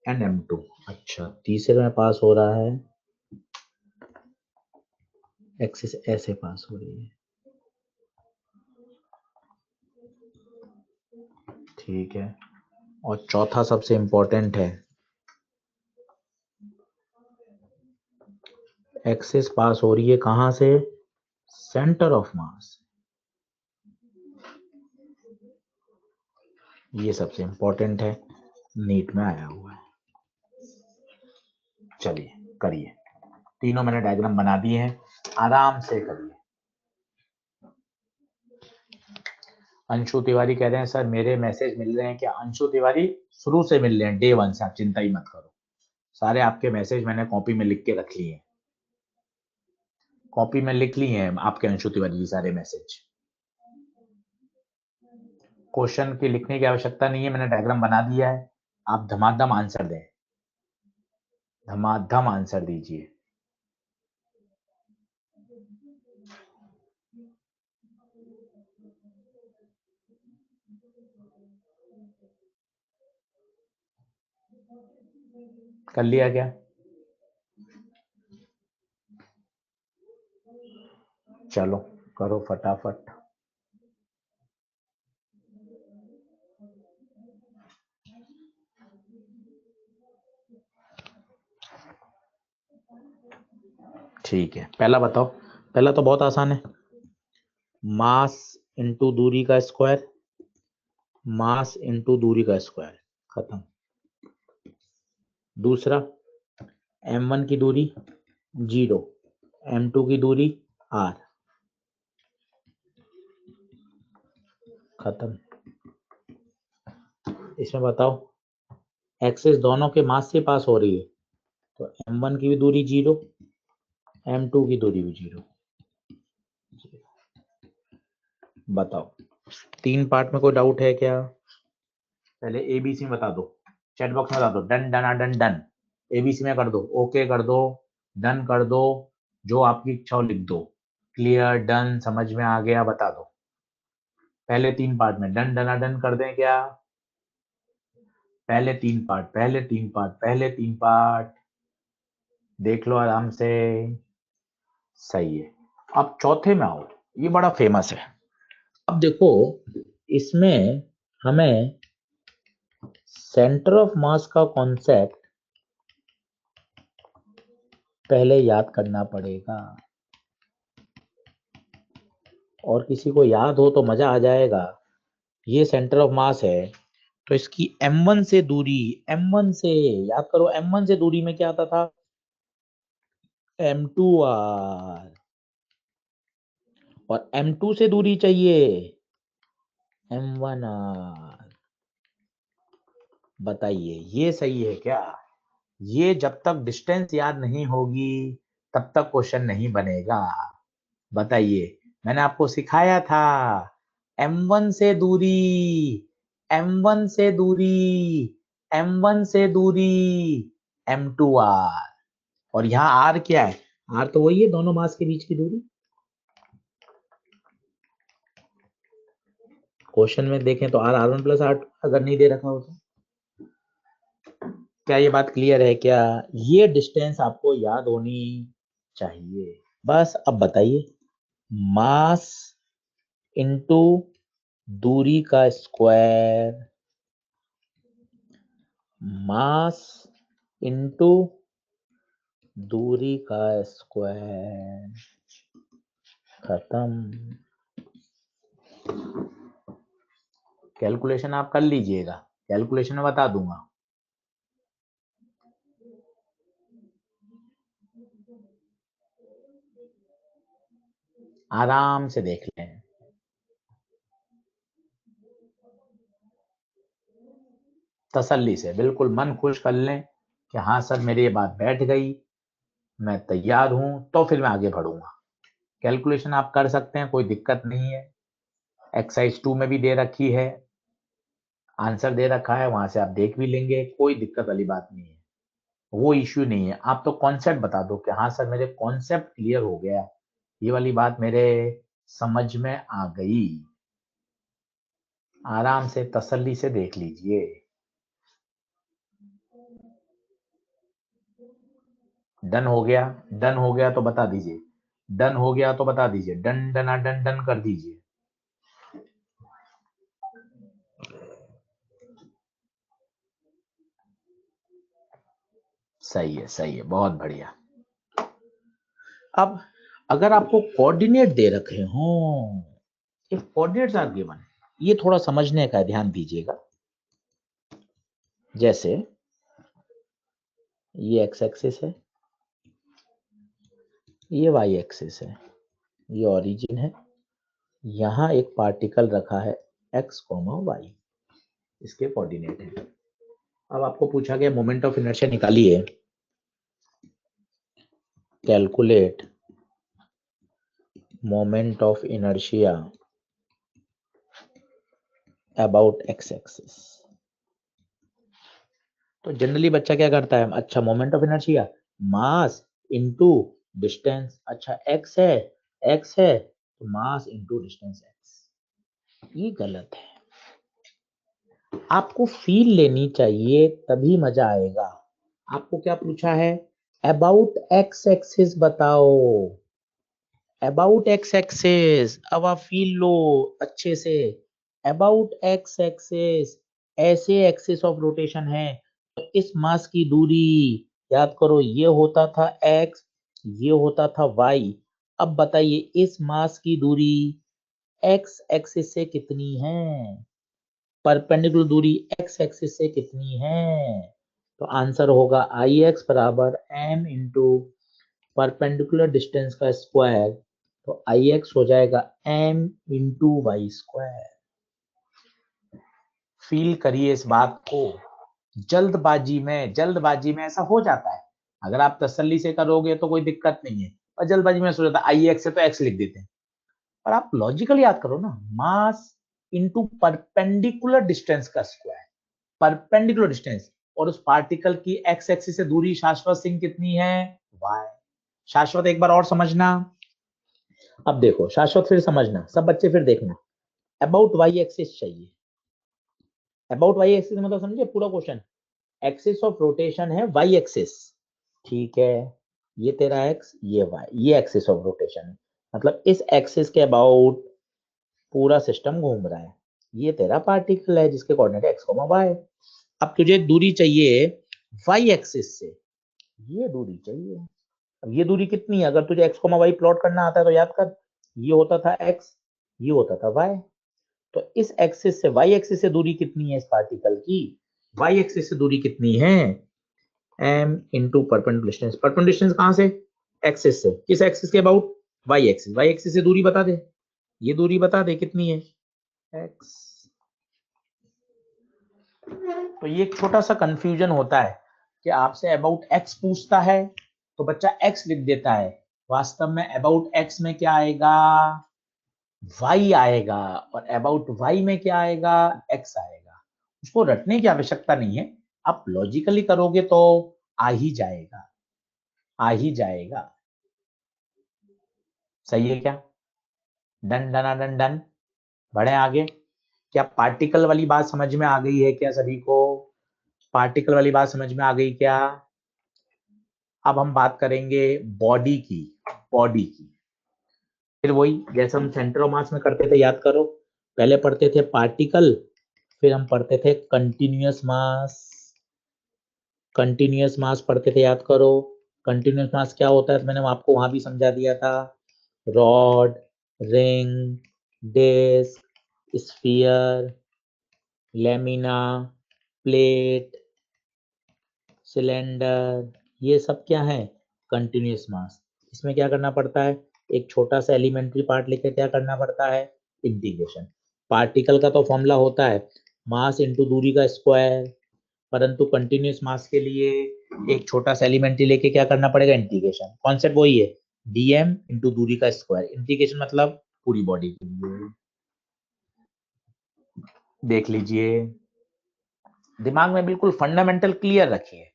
and M2। अच्छा, तीसरे में पास हो रहा है, एक्सिस ऐसे पास हो रही है। ठीक है, और चौथा सबसे इंपॉर्टेंट है, एक्सिस पास हो रही है कहां से? सेंटर ऑफ मास। ये सबसे इंपॉर्टेंट है, नीट में आया हुआ है। चलिए करिए, तीनों मैंने डायग्राम बना दिए हैं, आराम से करिए। अंशु तिवारी कह रहे हैं सर मेरे मैसेज मिल रहे हैं क्या? अंशु तिवारी शुरू से मिल रहे हैं, डे 1 से, आप चिंता ही मत करो। सारे आपके मैसेज मैंने कॉपी में लिख के रख लिए हैं, कॉपी में लिख लिए हैं आपके अंशु तिवारी जी सारे मैसेज। क्वेश्चन की लिखने की आवश्यकता नहीं है, मैंने डायग्राम बना दिया है, आप धमाधम आंसर दें, धमाधम आंसर दीजिए। कर लिया क्या? चलो करो फटाफट। ठीक है, पहला बताओ। पहला तो बहुत आसान है, मास इंटू दूरी का स्क्वायर, मास इंटू दूरी का स्क्वायर, खत्म। दूसरा, M1 की दूरी 0, M2 की दूरी R, खत्म। इसमें बताओ, एक्सिस दोनों के मास से पास हो रही है, तो M1 की भी दूरी 0, M2 की दूरी भी 0। बताओ, 3 पार्ट में कोई डाउट है क्या? पहले ABC में बता दो, चैट बॉक्स में बता दो, done done done done. ABC में कर दो, ओके कर दो, डन कर दो, जो आपकी इच्छा हो लिख दो। क्लियर, डन, समझ में आ गया, बता दो। पहले 3 पार्ट में डन डना डन कर दें क्या? पहले 3 पार्ट, पहले 3 पार्ट, पहले 3 पार्ट, देख लो आराम से। सही है, अब चौथे में आओ, ये बड़ा फेमस है। अब देखो, इसमें हमें सेंटर ऑफ मास का कॉन्सेप्ट पहले याद करना पड़ेगा, और किसी को याद हो तो मजा आ जाएगा। ये सेंटर ऑफ मास है, तो इसकी M1 से दूरी, M1 से याद करो, M1 से दूरी में क्या आता था? M2R। और M2 से दूरी चाहिए M1R। बताइए ये सही है क्या? ये जब तक डिस्टेंस याद नहीं होगी तब तक क्वेश्चन नहीं बनेगा। बताइए, मैंने आपको सिखाया था M1 से दूरी, M1 से दूरी, M1 से दूरी, M2R। और यहाँ R क्या है? R तो वही है, दोनों मास के बीच की दूरी। क्वेश्चन में देखें तो R1 प्लस R2 अगर नहीं दे रखा हो तो। क्या ये बात क्लियर है क्या? ये डिस्टेंस आपको याद होनी चाहिए। बस अब बताइए, मास इनटू दूरी का स्क्वायर, मास इनटू दूरी का स्क्वायर, खत्म। कैलकुलेशन आप कर लीजिएगा, कैलकुलेशन में बता दूंगा। आराम से देख लें। तसल्ली से, बिल्कुल मन खुश कर लें कि हाँ सर मेरी ये बात बैठ गई, मैं तैयार हूं, तो फिर मैं आगे बढ़ूंगा। कैलकुलेशन आप कर सकते हैं, कोई दिक्कत नहीं है। एक्सरसाइज 2 में भी दे रखी है, आंसर दे रखा है, वहां से आप देख भी लेंगे, कोई दिक्कत वाली बात नहीं है, वो इश्यू नहीं है। आप तो कॉन्सेप्ट बता दो कि हाँ सर मेरे कॉन्सेप्ट क्लियर हो गया, ये वाली बात मेरे समझ में आ गई। आराम से तसल्ली से देख लीजिए। डन हो गया? डन हो गया तो बता दीजिए, डन हो गया तो बता दीजिए, डन डना डन डन कर दीजिए। सही है, सही है, बहुत बढ़िया। अब अगर आपको कोऑर्डिनेट दे रखे हों, इफ कोऑर्डिनेट्स आर गिवन, ये थोड़ा समझने का ध्यान दीजिएगा। जैसे ये एक्स एक्सिस है, ये वाई एक्सिस है, ये ओरिजिन है, यहां एक पार्टिकल रखा है एक्स कॉमा वाई, इसके कोऑर्डिनेट है। अब आपको पूछा गया मोमेंट ऑफ इनर्शिया निकालिए, calculate moment of inertia about x axis. तो जनरली बच्चा क्या करता है, अच्छा moment of inertia mass into distance, अच्छा एक्स है, एक्स है तो मास इनटू डिस्टेंस एक्स। ये गलत है, आपको फील लेनी चाहिए तभी मजा आएगा। आपको क्या पूछा है, अबाउट एक्स एक्सिस बताओ, अबाउट एक्स एक्सिस। अब आप फील लो अच्छे से, अबाउट एक्स एक्सिस, ऐसे एक्सिस ऑफ रोटेशन है तो इस मास की दूरी याद करो, ये होता था एक्स, ये होता था वाई। अब बताइए इस मास की दूरी एक्स एक्सिस से कितनी है, परपेंडिकुलर दूरी एक्स एक्सिस से कितनी है? तो आंसर होगा आई एक्स बराबर एम इंटू परपेंडिकुलर डिस्टेंस का स्क्वायर, तो आई एक्स हो जाएगा M into Y square. Feel करिए इस बात को, जल्दबाजी में ऐसा हो जाता है। अगर आप तसल्ली से करोगे तो कोई दिक्कत नहीं है, और जल्दबाजी में सोच जाता है आई एक्स है तो एक्स लिख देते हैं। और आप लॉजिकल याद करो ना, मास इंटू परपेंडिकुलर डिस्टेंस का स्क्वायर, परपेंडिकुलर डिस्टेंस, और उस पार्टिकल की एक्स एक्सिस से दूरी शाश्वत सिंह कितनी है, वाई। शाश्वत एक बार और समझना, अब देखो शाश्वत फिर समझना, सब बच्चे फिर देखना। अबाउट वाई एक्सिस चाहिए, अबाउट वाई एक्सिस मतलब समझे पूरा क्वेश्चन, एक्सिस ऑफ रोटेशन है वाई एक्सिस, ठीक है, ये तेरा एक्स, ये वाई, ये एक्सिस ऑफ रोटेशन है, मतलब इस एक्सिस के अबाउट पूरा सिस्टम घूम रहा है। ये तेरा पार्टिकल है जिसके कोऑर्डिनेट एक्स वाई। अब तुझे दूरी चाहिए वाई एक्सिस से, ये दूरी चाहिए। अब ये दूरी कितनी है, अगर तुझे एक्स वाई प्लॉट करना आता है तो याद कर, ये होता था एक्स, ये होता था वाई, तो इस एक्सिस से वाई एक्सिस से दूरी कितनी है इस पार्टिकल की, वाई एक्सिस से दूरी कितनी है, M into perpendicular distance. Perpendicular distance कहां से, एक्सिस से, किस एक्सिस के about, Y axis, Y axis से दूरी बता दे, ये दूरी बता दे कितनी है, एक्स। तो ये एक छोटा सा कंफ्यूजन होता है कि आपसे अबाउट एक्स पूछता है तो बच्चा एक्स लिख देता है, वास्तव में अबाउट एक्स में क्या आएगा, वाई आएगा, और अबाउट वाई में क्या आएगा, एक्स आएगा। उसको रटने की आवश्यकता नहीं है, आप लॉजिकली करोगे तो आ ही जाएगा, आ ही जाएगा। सही है क्या? डन डना डन डन। बढ़े आगे। क्या पार्टिकल वाली बात समझ में आ गई है क्या सभी को? पार्टिकल वाली बात समझ में आ गई क्या? अब हम बात करेंगे बॉडी की। बॉडी की फिर वही जैसे हम सेंटर ऑफ मास में करते थे, याद करो। पहले पढ़ते थे पार्टिकल, फिर हम पढ़ते थे कंटिन्यूअस मास। कंटिन्यूअस मास पढ़ते थे, याद करो। कंटिन्यूअस मास क्या होता है, तो मैंने आपको वहां भी समझा दिया था। Rod, ring, disc, sphere, lamina, plate, cylinder, ये सब क्या है, कंटिन्यूअस मास। इसमें क्या करना पड़ता है, एक छोटा सा एलिमेंट्री पार्ट लेकर क्या करना पड़ता है, इंटीग्रेशन। पार्टिकल का तो फॉर्मूला होता है मास इंटू दूरी का स्क्वायर, परंतु कंटिन्यूअस मास के लिए एक छोटा सा एलिमेंट्री लेके क्या करना पड़ेगा, इंटीग्रेशन। कॉन्सेप्ट वही है, डीएम इंटू दूरी का स्क्वायर, इंटीग्रेशन मतलब पूरी बॉडी के लिए। देख लीजिए, दिमाग में बिल्कुल फंडामेंटल क्लियर रखिए।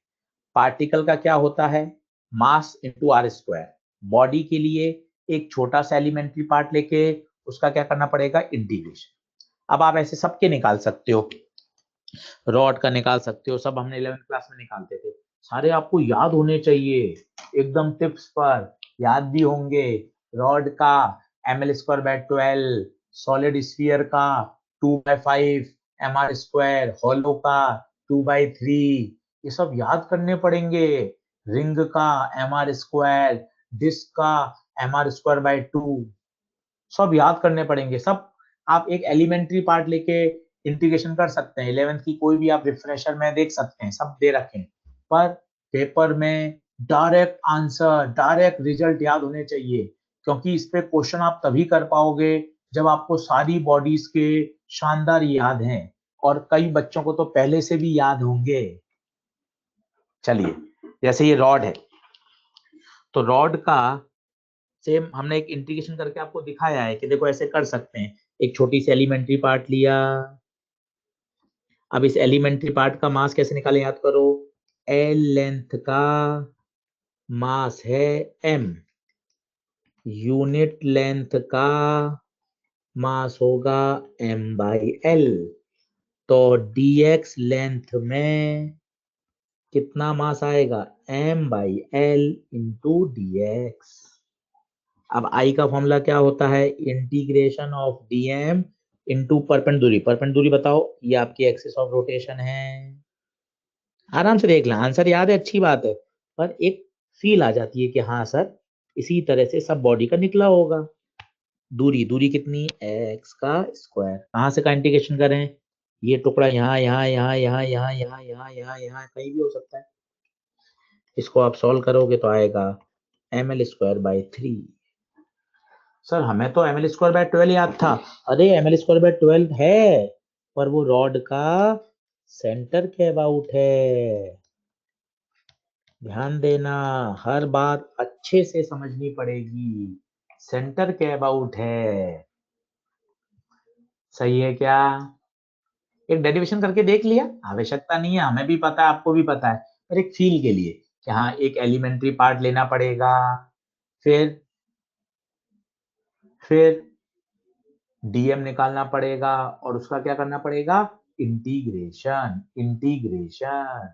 पार्टिकल का क्या होता है, mass into R square. Body के लिए एक छोटा सा एलिमेंट्री पार्ट लेके उसका क्या करना पड़ेगा, इंटीग्रेशन। अब आप ऐसे सबके निकाल सकते हो, रॉड का निकाल सकते हो, सब हमने 11th क्लास में निकालते थे। सारे आपको याद होने चाहिए, एकदम टिप्स पर याद भी होंगे। रॉड का ml² 12, सॉलिड स्फीयर का 2/5 mr², हॉलो का 2/3, ये सब याद करने पड़ेंगे। रिंग का mr², डिस्क का mr²/2, सब याद करने पड़ेंगे सब। आप एक एलिमेंट्री पार्ट लेके इंटीग्रेशन कर सकते हैं, 11th की कोई भी आप रिफ्रेशर में देख सकते हैं, सब दे रखे हैं। पर पेपर में डायरेक्ट आंसर, डायरेक्ट रिजल्ट याद होने चाहिए, क्योंकि इस पे क्वेश्चन आप तभी कर पाओगे जब आपको सारी बॉडीज के शानदार याद हैं, और कई बच्चों को तो पहले से भी याद होंगे। चलिए, जैसे ये रॉड है, तो रॉड का सेम हमने एक इंटीग्रेशन करके आपको दिखाया है कि देखो ऐसे कर सकते हैं। एक छोटी सी एलिमेंट्री पार्ट लिया, अब इस एलिमेंट्री पार्ट का मास कैसे निकालें, याद करो। एल लेंथ का मास है m, यूनिट लेंथ का मास होगा m/l। तो dx लेंथ में कितना मास आएगा, m/l इंटू dx। अब आई का फॉर्मूला क्या होता है, इंटीग्रेशन ऑफ dm इंटू परपेंड दूरी। परपेंड दूरी बताओ, ये आपकी एक्सिस ऑफ रोटेशन है। आराम से देख लें, आंसर याद है, अच्छी बात है, पर एक फील आ जाती है कि हाँ सर इसी तरह से सब बॉडी का निकला होगा। दूरी, दूरी कितनी, एक्स का स्क्वायर। कहाँ से का इंटीग्रेशन करें, ये टुकड़ा यहाँ यहाँ यहाँ यहाँ यहाँ यहाँ यहाँ यहाँ यहाँ कहीं भी हो सकता है। इसको आप सॉल्व करोगे तो आएगा ml²/3। सर हमें तो ml²/12 याद था। अरे ml²/12 है, पर वो रॉड का सेंटर के अबाउट है। ध्यान देना, हर बात अच्छे से समझनी पड़ेगी, सेंटर के अबाउट है। सही है क्या? एक डेरिवेशन करके देख लिया, आवश्यकता नहीं है, हमें भी पता है आपको भी पता है, पर एक फील के लिए कि हाँ एक एलिमेंट्री पार्ट लेना पड़ेगा, फिर डीएम निकालना पड़ेगा, और उसका क्या करना पड़ेगा, इंटीग्रेशन। इंटीग्रेशन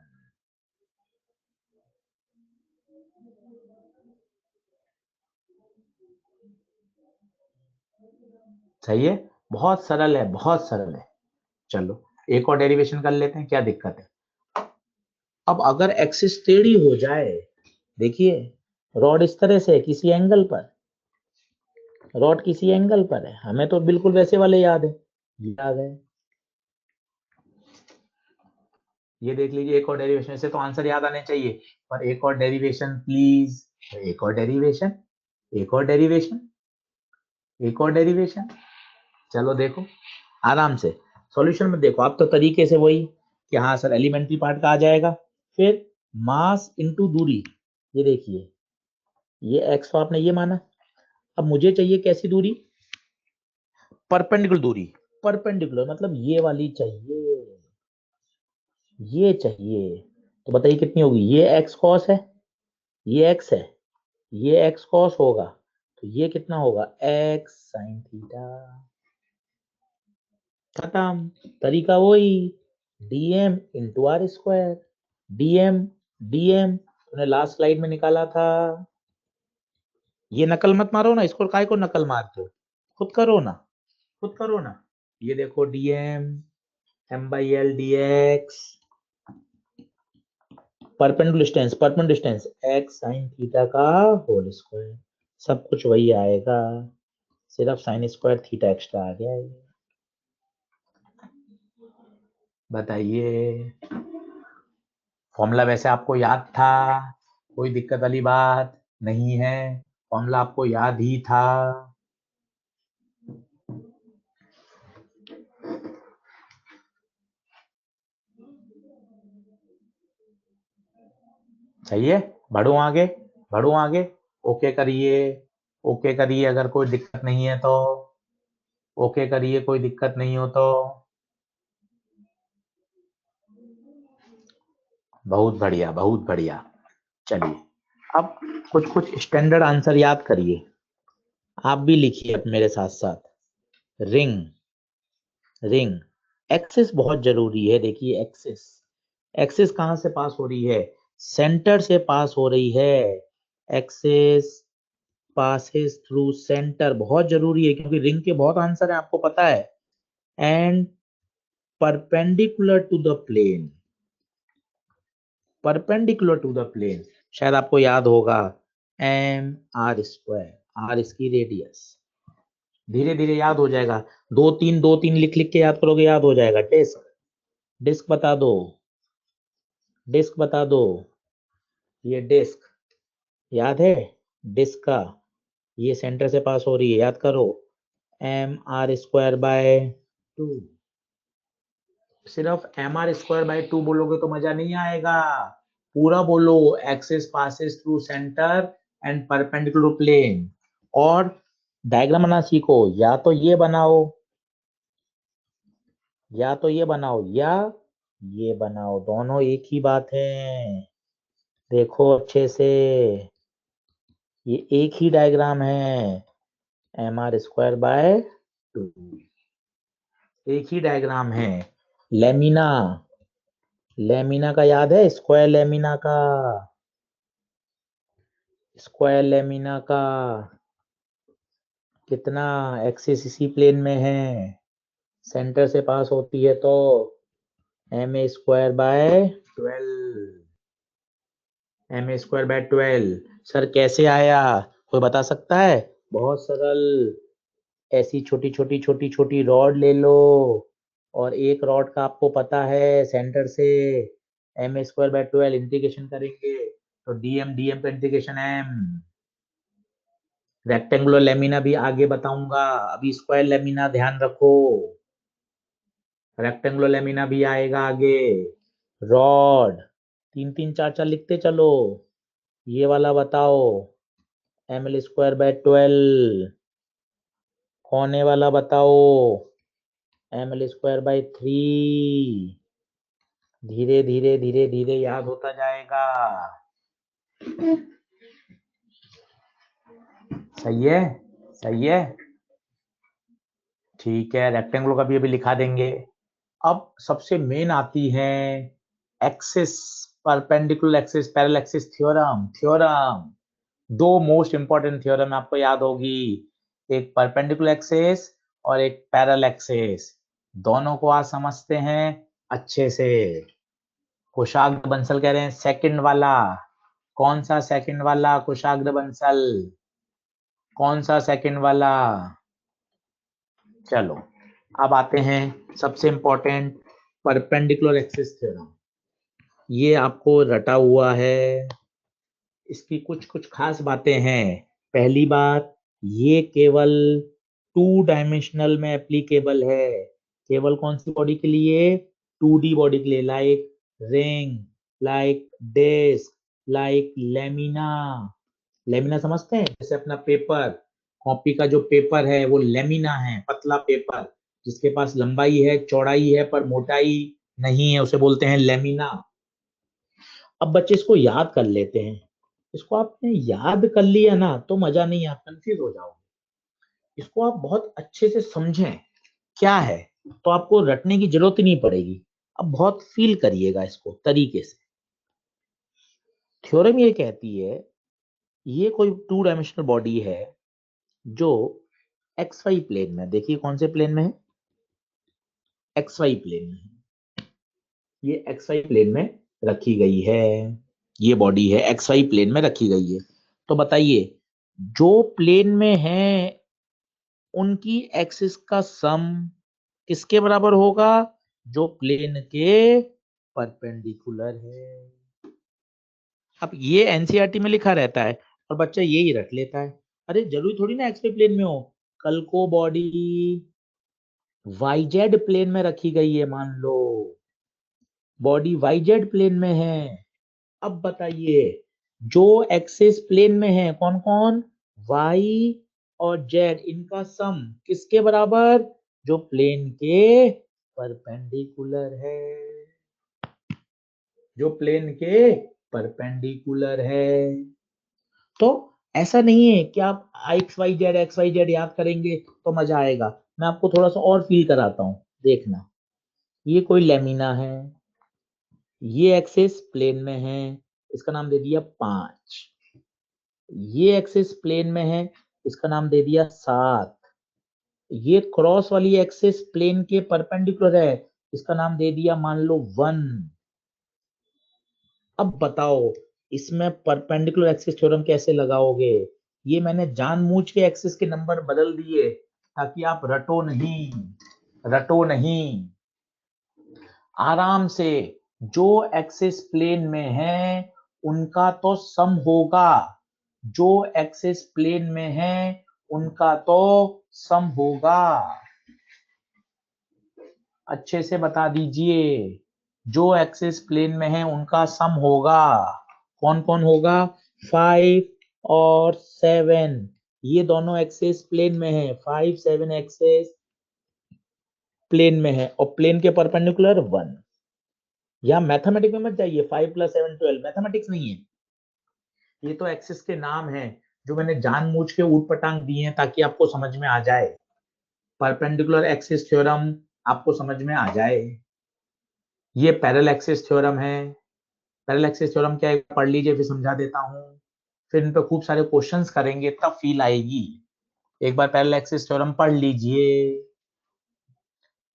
सही है, बहुत सरल है, बहुत सरल है। चलो एक और डेरिवेशन कर लेते हैं, क्या दिक्कत है। अब अगर एक्सिस टेढ़ी हो जाए, देखिए रॉड इस तरह से किसी एंगल पर, रॉड किसी एंगल पर है, हमें तो बिल्कुल वैसे वाले याद है, याद है। ये देख लीजिए एक और डेरिवेशन से, तो आंसर याद आने चाहिए, पर एक और डेरिवेशन प्लीज। एक और डेरिवेशन, एक और डेरिवेशन, एक और डेरिवेशन। चलो देखो आराम से सॉल्यूशन में देखो, आप तो तरीके से वही कि हाँ सर एलिमेंट्री पार्ट का आ जाएगा। फिर मास इनटू दूरी, ये देखिए ये एक्स तो आपने ये माना, अब मुझे चाहिए कैसी दूरी, परपेंडिकुलर दूरी। परपेंडिकुलर मतलब ये वाली चाहिए, ये चाहिए। तो बताइए कितनी होगी, ये एक्स कॉस है, ये एक्स है, ये एक्स कॉस होगा, तो ये कितना होगा एक्स साइन थीटा। खत्म, तरीका वही, DM into R square. DM, DM तूने लास्ट स्लाइड में निकाला था। ये नकल मत मारो ना, इसको काय को नकल मारते हो, खुद करो ना, खुद करो ना। ये देखो DM M by L D X, perpendicular distance, perpendicular distance X sine theta का होल स्क्वायर, सब कुछ वही आएगा, सिर्फ साइन स्क्वायर थीटा एक्स्ट्रा आ गया है। बताइए, फॉर्मूला वैसे आपको याद था, कोई दिक्कत वाली बात नहीं है, फॉर्मूला आपको याद ही था। सही है, बढ़ो आगे, बढ़ो आगे, ओके करिए, ओके करिए अगर कोई दिक्कत नहीं है तो, ओके करिए कोई दिक्कत नहीं हो तो। बहुत बढ़िया, बहुत बढ़िया। चलिए अब कुछ कुछ स्टैंडर्ड आंसर याद करिए, आप भी लिखिए अब मेरे साथ साथ। रिंग, रिंग, एक्सिस बहुत जरूरी है। देखिए एक्सिस, एक्सिस कहां से पास हो रही है, सेंटर से पास हो रही है। एक्सिस पासेस थ्रू सेंटर, बहुत जरूरी है क्योंकि रिंग के बहुत आंसर है आपको पता है। And perpendicular to the plane, perpendicular to the plane, शायद आपको याद होगा एम आर स्क्वायर, आर इसकी रेडियस, धीरे धीरे याद हो जाएगा, दो तीन लिख लिख के याद करोगे याद हो जाएगा। डिस्क, डिस्क बता दो, डिस्क बता दो, ये डिस्क याद है, डिस्क का ये सेंटर से पास हो रही है, याद करो एम आर स्क्वायर बाय 2। सिर्फ एम आर स्क्वायर बाय 2 बोलोगे तो मजा नहीं आएगा, पूरा बोलो axis passes through centre and perpendicular plane. और डायग्राम बनाना सीखो, या तो ये बनाओ, या तो ये बनाओ, या ये बनाओ, दोनों एक ही बात है। देखो अच्छे से, ये एक ही डायग्राम है, एम आर स्क्वायर बाय 2, एक ही डायग्राम है। लेमिना, लेमिना का याद है, स्क्वायर लेमिना का, स्क्वायर लेमिना का कितना, एक्सिस इसी प्लेन में है, सेंटर से पास होती है तो M A square by 12, M A square by 12। Sir कैसे आया, कोई बता सकता है? बहुत सरल, ऐसी छोटी छोटी छोटी छोटी रॉड ले लो, और एक रॉड का आपको पता है सेंटर से M A square by 12 integration करेंगे तो डीएम, डीएम का इंटीग्रेशन एम। रेक्टेंगुलर लेमिना भी आगे बताऊंगा, अभी स्क्वायर लेमिना ध्यान रखो, रेक्टेंगुलर लेमिना भी आएगा आगे। रॉड, तीन तीन चार चार लिखते चलो, ये वाला बताओ एम एल स्क्वायर बाय 12, कोने वाला बताओ एम एल स्क्वायर बाय 3। धीरे धीरे धीरे धीरे याद होता जाएगा। सही है, सही है, ठीक है, रेक्टेंगुलर का भी अभी लिखा देंगे। अब सबसे मेन आती है axis, perpendicular axis parallel axis theorem, theorem. दो मोस्ट इंपॉर्टेंट थ्योरम आपको याद होगी, एक परपेंडिकुलर एक्सिस और एक पैरेलल एक्सिस, दोनों को आज समझते हैं अच्छे से। कुशाग्र बंसल कह रहे हैं सेकंड वाला, कौन सा सेकंड वाला कुशाग्र बंसल, कौन सा सेकंड वाला? चलो अब आते हैं सबसे इंपॉर्टेंट परपेंडिकुलर एक्सिस थ्योरम, ये आपको रटा हुआ है, इसकी कुछ कुछ खास बातें हैं। पहली बात, ये केवल 2 डायमेंशनल में एप्लीकेबल है, केवल कौन सी बॉडी के लिए, 2D बॉडी के लिए like ring, like disc, like lamina. Lamina समझते हैं, जैसे अपना पेपर, कॉपी का जो पेपर है वो लेमिना है, पतला पेपर जिसके पास लंबाई है चौड़ाई है पर मोटाई नहीं है, उसे बोलते हैं लेमिना। अब बच्चे इसको याद कर लेते हैं। इसको आपने याद कर लिया ना तो मजा नहीं, आप कंफ्यूज हो जाओगे। इसको आप बहुत अच्छे से समझें क्या है, तो आपको रटने की जरूरत ही नहीं पड़ेगी। अब बहुत फील करिएगा इसको तरीके से। थ्योरम ये कहती है, ये कोई 2 डायमेंशनल बॉडी है जो एक्स वाई प्लेन में, देखिए कौन से प्लेन में है, एक्स वाई प्लेन में। ये एक्स वाई प्लेन में रखी गई है, ये बॉडी है एक्स वाई प्लेन में रखी गई है। तो बताइए, जो प्लेन में है उनकी एक्सिस का सम किसके बराबर होगा, जो प्लेन के परपेंडिकुलर है। अब ये एनसीईआरटी में लिखा रहता है और बच्चा यही रट लेता है। अरे जरूरी थोड़ी ना एक्स वाई प्लेन में हो, कल को बॉडी वाईजेड प्लेन में रखी गई है, मान लो बॉडी वाईजेड प्लेन में है। अब बताइए, जो एक्सिस प्लेन में है कौन कौन, वाई और जेड, इनका सम किसके बराबर, जो प्लेन के परपेंडिकुलर है, जो प्लेन के परपेंडिकुलर है। तो ऐसा नहीं है कि आप एक्स वाई जेड याद करेंगे तो मजा आएगा। मैं आपको थोड़ा सा और फील कराता हूं, देखना। ये कोई लेमिना है, ये एक्सिस प्लेन में है, इसका नाम दे दिया 5। ये एक्सिस प्लेन में है, इसका नाम दे दिया 7। ये क्रॉस वाली एक्सिस प्लेन के परपेंडिकुलर है, इसका नाम दे दिया मान लो 1। अब बताओ, इसमें परपेंडिकुलर एक्सिस थ्योरम कैसे लगाओगे। ये मैंने जानबूझ के एक्सिस के नंबर बदल दिए ताकि आप रटो नहीं, रटो नहीं। आराम से, जो एक्सिस प्लेन में है उनका तो सम होगा, जो एक्सिस प्लेन में है उनका तो सम होगा। अच्छे से बता दीजिए, जो एक्सिस प्लेन में है उनका सम होगा। कौन कौन होगा, 5 और 7, ये दोनों एक्सिस प्लेन में है, 5 7 एक्सिस प्लेन में है और प्लेन के परपेंडिकुलर 1। या मैथमेटिक्स में मत जाइए, 5 + 7 12, मैथमेटिक्स नहीं है, ये तो एक्सिस के नाम है जो मैंने जानबूझ के ऊट पटांग दिए हैं ताकि आपको समझ में आ जाए, परपेंडिकुलर एक्सिस थ्योरम आपको समझ में आ जाए। ये पैरेलल एक्सिस थ्योरम है। पैरेलल एक्सिस थ्योरम क्या है पढ़ लीजिए, फिर समझा देता हूं, फिर इन पे खूब सारे क्वेश्चंस करेंगे तब फील आएगी। एक बार पैरेलल एक्सिस थ्योरम पढ़ लीजिए।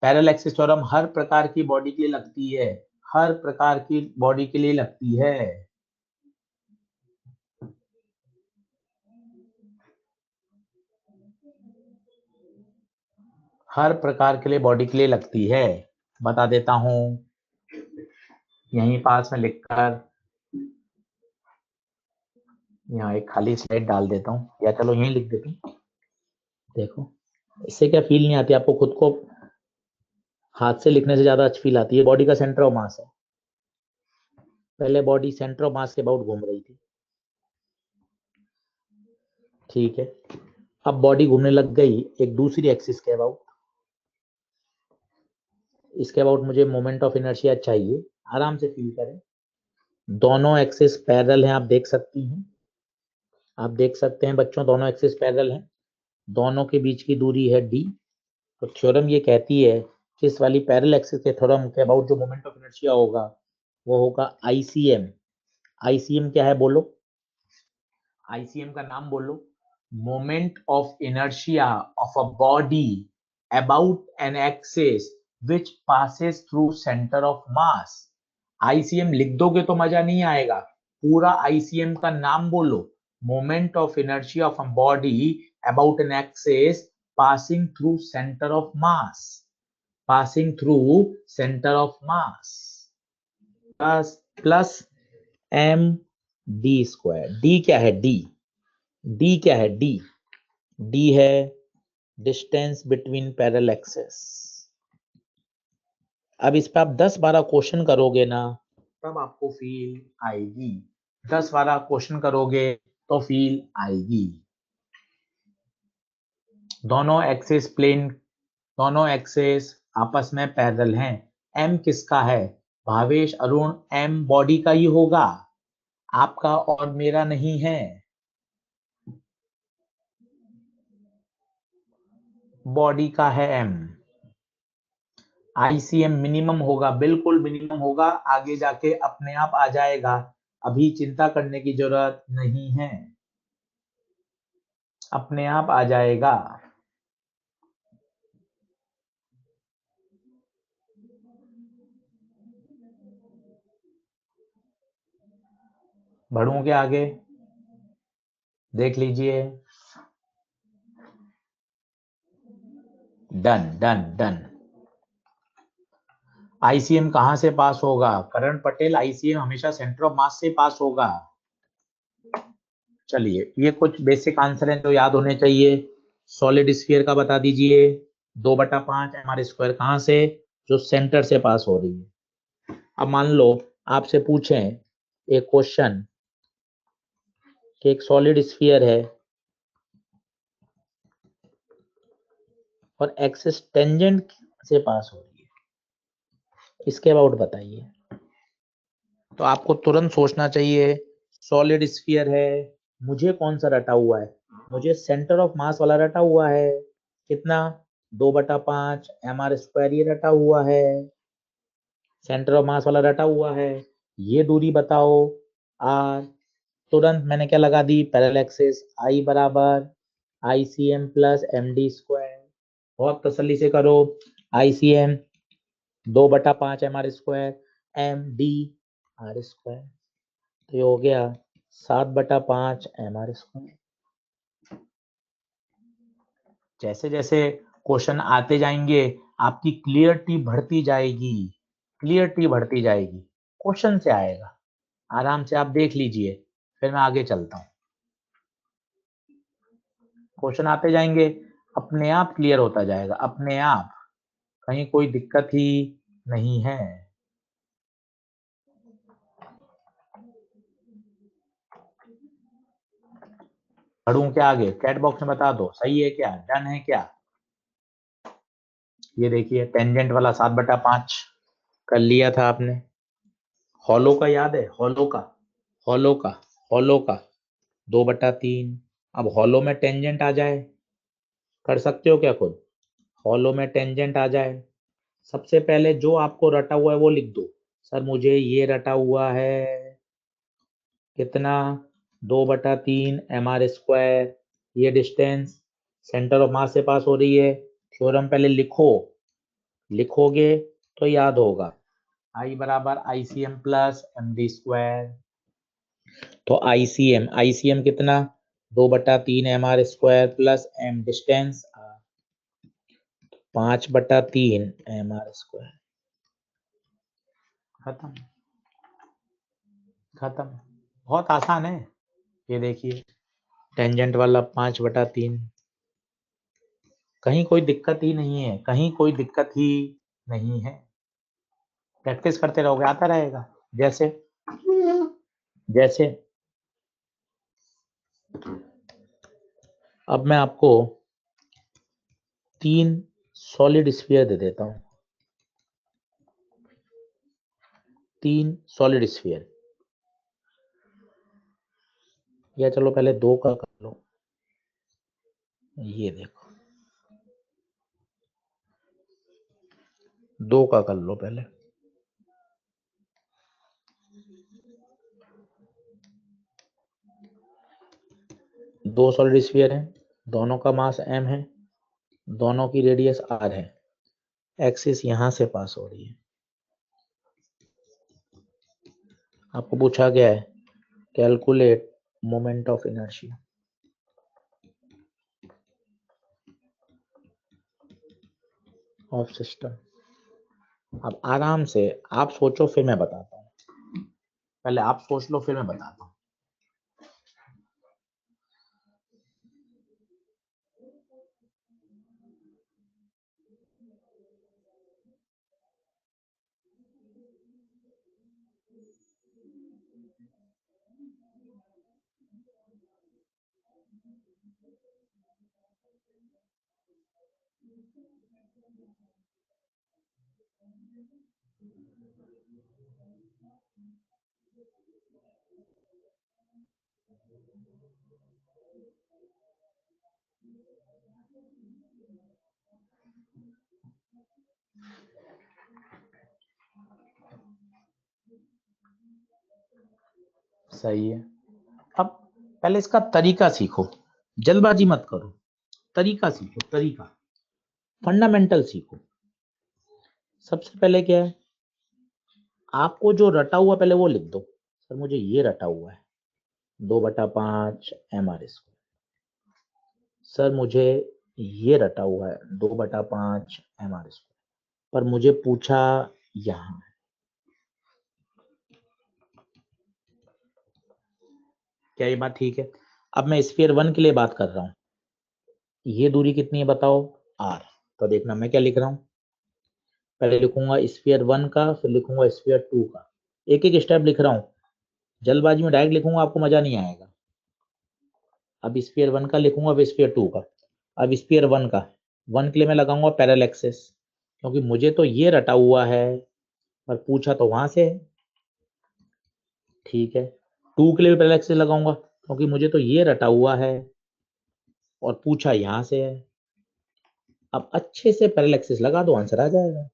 पैरेलल एक्सिस थ्योरम हर प्रकार की बॉडी के लिए लगती है, हर प्रकार की बॉडी के लिए लगती है। हर प्रकार के लिए बॉडी के लिए लगती है, बता देता हूं, यहीं पास में लिखकर यहाँ एक खाली स्लाइड डाल देता हूँ, या चलो यहीं लिख देता हूँ। देखो, इससे क्या फील नहीं आती आपको, खुद को हाथ से लिखने से ज्यादा अच्छी फील आती है। बॉडी का सेंटर ऑफ मास है, पहले बॉडी सेंटर ऑफ मास के अबाउट घूम रही थी, ठीक है। अब बॉडी घूमने लग गई एक दूसरी एक्सिस के अबाउट, इसके अबाउट मुझे मोमेंट ऑफ इनर्शिया चाहिए। आराम से फील करें, दोनों एक्सिस पैरेलल हैं, आप देख सकती हैं, आप देख सकते हैं बच्चों, दोनों एक्सिस पैरेलल हैं, दोनों के बीच की दूरी है d। तो थ्योरम ये कहती है कि इस वाली पैरेलल एक्सिस के थ्योरम के अबाउट जो मोमेंट ऑफ इनर्शिया होगा वो होगा आईसीएम। आईसीएम क्या है बोलो, आईसीएम का नाम बोलो, moment of inertia of a body about an axis which passes through centre of mass. ICM लिख दोगे तो मजा नहीं आएगा, पूरा आईसीएम का नाम बोलो, moment of inertia of a body about an axis passing through center of mass, passing through center of mass, plus m d square. d क्या है, d क्या है, d है डिस्टेंस बिटवीन पैरेलल एक्सेस। अब इस पे आप 10-12 क्वेश्चन करोगे ना, तब आपको फील आएगी। 10-12 क्वेश्चन करोगे तो फील आएगी। दोनों एक्सेस आपस में पैरेलल हैं। एम किसका है? भावेश, अरुण, एम बॉडी का ही होगा, आपका और मेरा नहीं है। बॉडी का है एम। आईसीएम मिनिमम होगा, बिल्कुल मिनिमम होगा, आगे जाके अपने आप आ जाएगा, अभी चिंता करने की जरूरत नहीं है, अपने आप आ जाएगा। बढ़ूं के आगे, देख लीजिए। Done done done. आईसीएम कहां से पास होगा? करण पटेल, आईसीएम हमेशा सेंटर ऑफ मास से पास होगा। चलिए, ये कुछ बेसिक आंसर है जो याद होने चाहिए। सॉलिड स्फीयर का बता दीजिए। 2/5 mr² कहां से? जो सेंटर से पास हो रही है। अब मान लो आपसे पूछें एक क्वेश्चन कि एक सॉलिड स्फीयर है और एक्सिस टेंजेंट से पास हो रही है, इसके अबाउट बताइए। तो आपको तुरंत सोचना चाहिए, सॉलिड स्फीयर है, मुझे कौन सा रटा हुआ है? मुझे सेंटर ऑफ मास वाला रटा हुआ है। कितना? 2/5 mr² ये रटा हुआ है, सेंटर ऑफ मास वाला रटा हुआ है। ये दूरी बताओ आर। तुरंत मैंने क्या लगा दी? Parallel axis. आई बराबर ICM प्लस MD²। बहुत तसल्ली से करो। ICM 2/5 mr², MD r², तो ये हो गया 7/5 mr²। जैसे जैसे क्वेश्चन आते जाएंगे आपकी क्लियरिटी बढ़ती जाएगी, क्लियरिटी बढ़ती जाएगी, क्वेश्चन से आएगा, आराम से आप देख लीजिए, फिर मैं आगे चलता हूँ। क्वेश्चन आते जाएंगे, अपने आप क्लियर होता जाएगा, अपने आप, कहीं कोई दिक्कत ही नहीं है। पढ़ूं क्या आगे? चैट बॉक्स में बता दो, सही है क्या, डन है क्या? ये देखिए टेंजेंट वाला 7/5 कर लिया था आपने। हॉलो का याद है? हॉलो का, हॉलो का, हॉलो का 2/3। अब हॉलो में टेंजेंट आ जाए, कर सकते हो क्या खुद? हॉलो में टेंजेंट आ जाए, सबसे पहले जो आपको रटा हुआ है वो लिख दो। सर मुझे ये रटा हुआ है, कितना? 2/3 mr²। ये डिस्टेंस सेंटर ऑफ मास से पास हो रही है। थ्योरम पहले लिखो, लिखोगे तो याद होगा। आई बराबर ICM प्लस MD²। तो ICM कितना? 2/3 mr² plus m distance 5/3 mr²। खत्म, खत्म। बहुत आसान है। ये देखिए टेंजेंट वाला 5/3, कहीं कोई दिक्कत ही नहीं है, कहीं कोई दिक्कत ही नहीं है। प्रैक्टिस करते रहोगे आता रहेगा। जैसे जैसे अब मैं आपको 3 सॉलिड स्फीयर दे देता हूं, 3 सॉलिड स्फीयर, या चलो पहले 2 का कर लो। ये देखो 2 का कर लो पहले। 2 सॉलिड स्फीयर हैं, दोनों का मास m है, दोनों की रेडियस r है, एक्सिस यहां से पास हो रही है। आपको पूछा गया है calculate moment of inertia. Of system. अब आराम से आप सोचो, फिर मैं बताता हूँ। पहले आप सोच लो, फिर मैं बताता हूँ। सही है। अब पहले इसका तरीका सीखो, जल्दबाजी मत करो, तरीका सीखो, तरीका, फंडामेंटल सीखो। सबसे पहले क्या है, आपको जो रटा हुआ पहले वो लिख दो। सर मुझे ये रटा हुआ है 2/5 mr²। सर मुझे ये रटा हुआ है 2/5 mr², पर मुझे पूछा यहाँ। क्या ये बात ठीक है? अब मैं स्फीयर 1 के लिए बात कर रहा हूं। ये दूरी कितनी है बताओ? r। तो देखना मैं क्या लिख रहा हूं, पहले लिखूंगा स्फीयर 1 का, फिर लिखूंगा स्फीयर 2 का। एक एक स्टेप लिख रहा हूं, जल्दबाजी में डायरेक्ट लिखूंगा आपको मजा नहीं आएगा। अब स्फीयर 1 का लिखूंगा, अब स्फीयर 2 का। अब स्फीयर 1 का, 1 के लिए मैं लगाऊंगा पैरेलल एक्सिस, क्योंकि मुझे तो ये रटा हुआ है पर पूछा तो वहां से है। ठीक है, 2 के लिए भी पैरेलल एक्सिस लगाऊंगा, क्योंकि मुझे तो ये रटा हुआ है और पूछा यहां से है। अब अच्छे से पैरेलल एक्सिस लगा दो, आंसर आ जाएगा।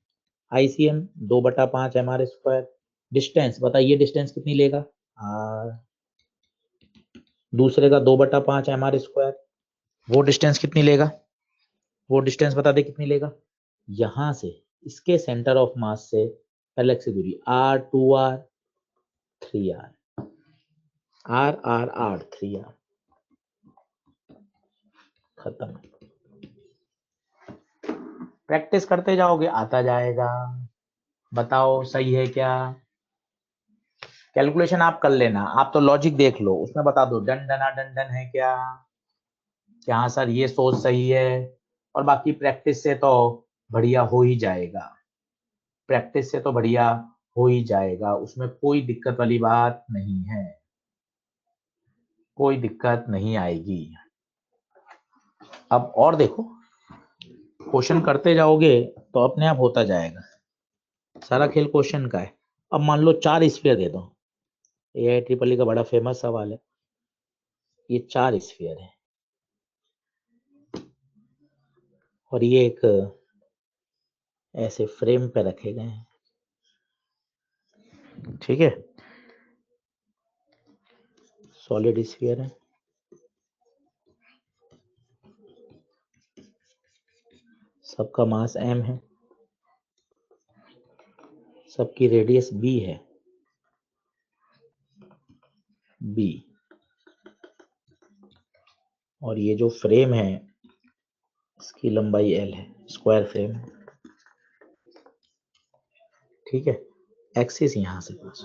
ICM 2/5 mr²। डिस्टेंस बताइए, डिस्टेंस कितनी लेगा? r। दूसरे का 2/5 mr², वो डिस्टेंस कितनी लेगा? वो डिस्टेंस बता दे कितनी लेगा? यहां से इसके सेंटर ऑफ मास से पैरेलल एक्सिस दूरी r, 2r, 3r, r r r 3r। खत्म। प्रैक्टिस करते जाओगे आता जाएगा। बताओ सही है क्या? कैलकुलेशन आप कर लेना, आप तो लॉजिक देख लो, उसमें बता दो डन डना डन डन है क्या, कि हाँ सर ये सोच सही है। और बाकी प्रैक्टिस से तो बढ़िया हो ही जाएगा, प्रैक्टिस से तो बढ़िया हो ही जाएगा, उसमें कोई दिक्कत वाली बात नहीं है, कोई दिक्कत नहीं आएगी। अब और देखो, क्वेश्चन करते जाओगे तो अपने आप होता जाएगा, सारा खेल क्वेश्चन का है। अब मान लो 4 स्फीयर दे दो, AIEEE का बड़ा फेमस सवाल है। ये 4 स्फीयर है और ये एक ऐसे फ्रेम पे रखे गए हैं, ठीक है, सॉलिड स्फीयर है। सबका मास m है, सबकी रेडियस b है, b। और ये जो फ्रेम है इसकी लंबाई l है, स्क्वायर फ्रेम है, ठीक है। एक्सिस यहां से पास,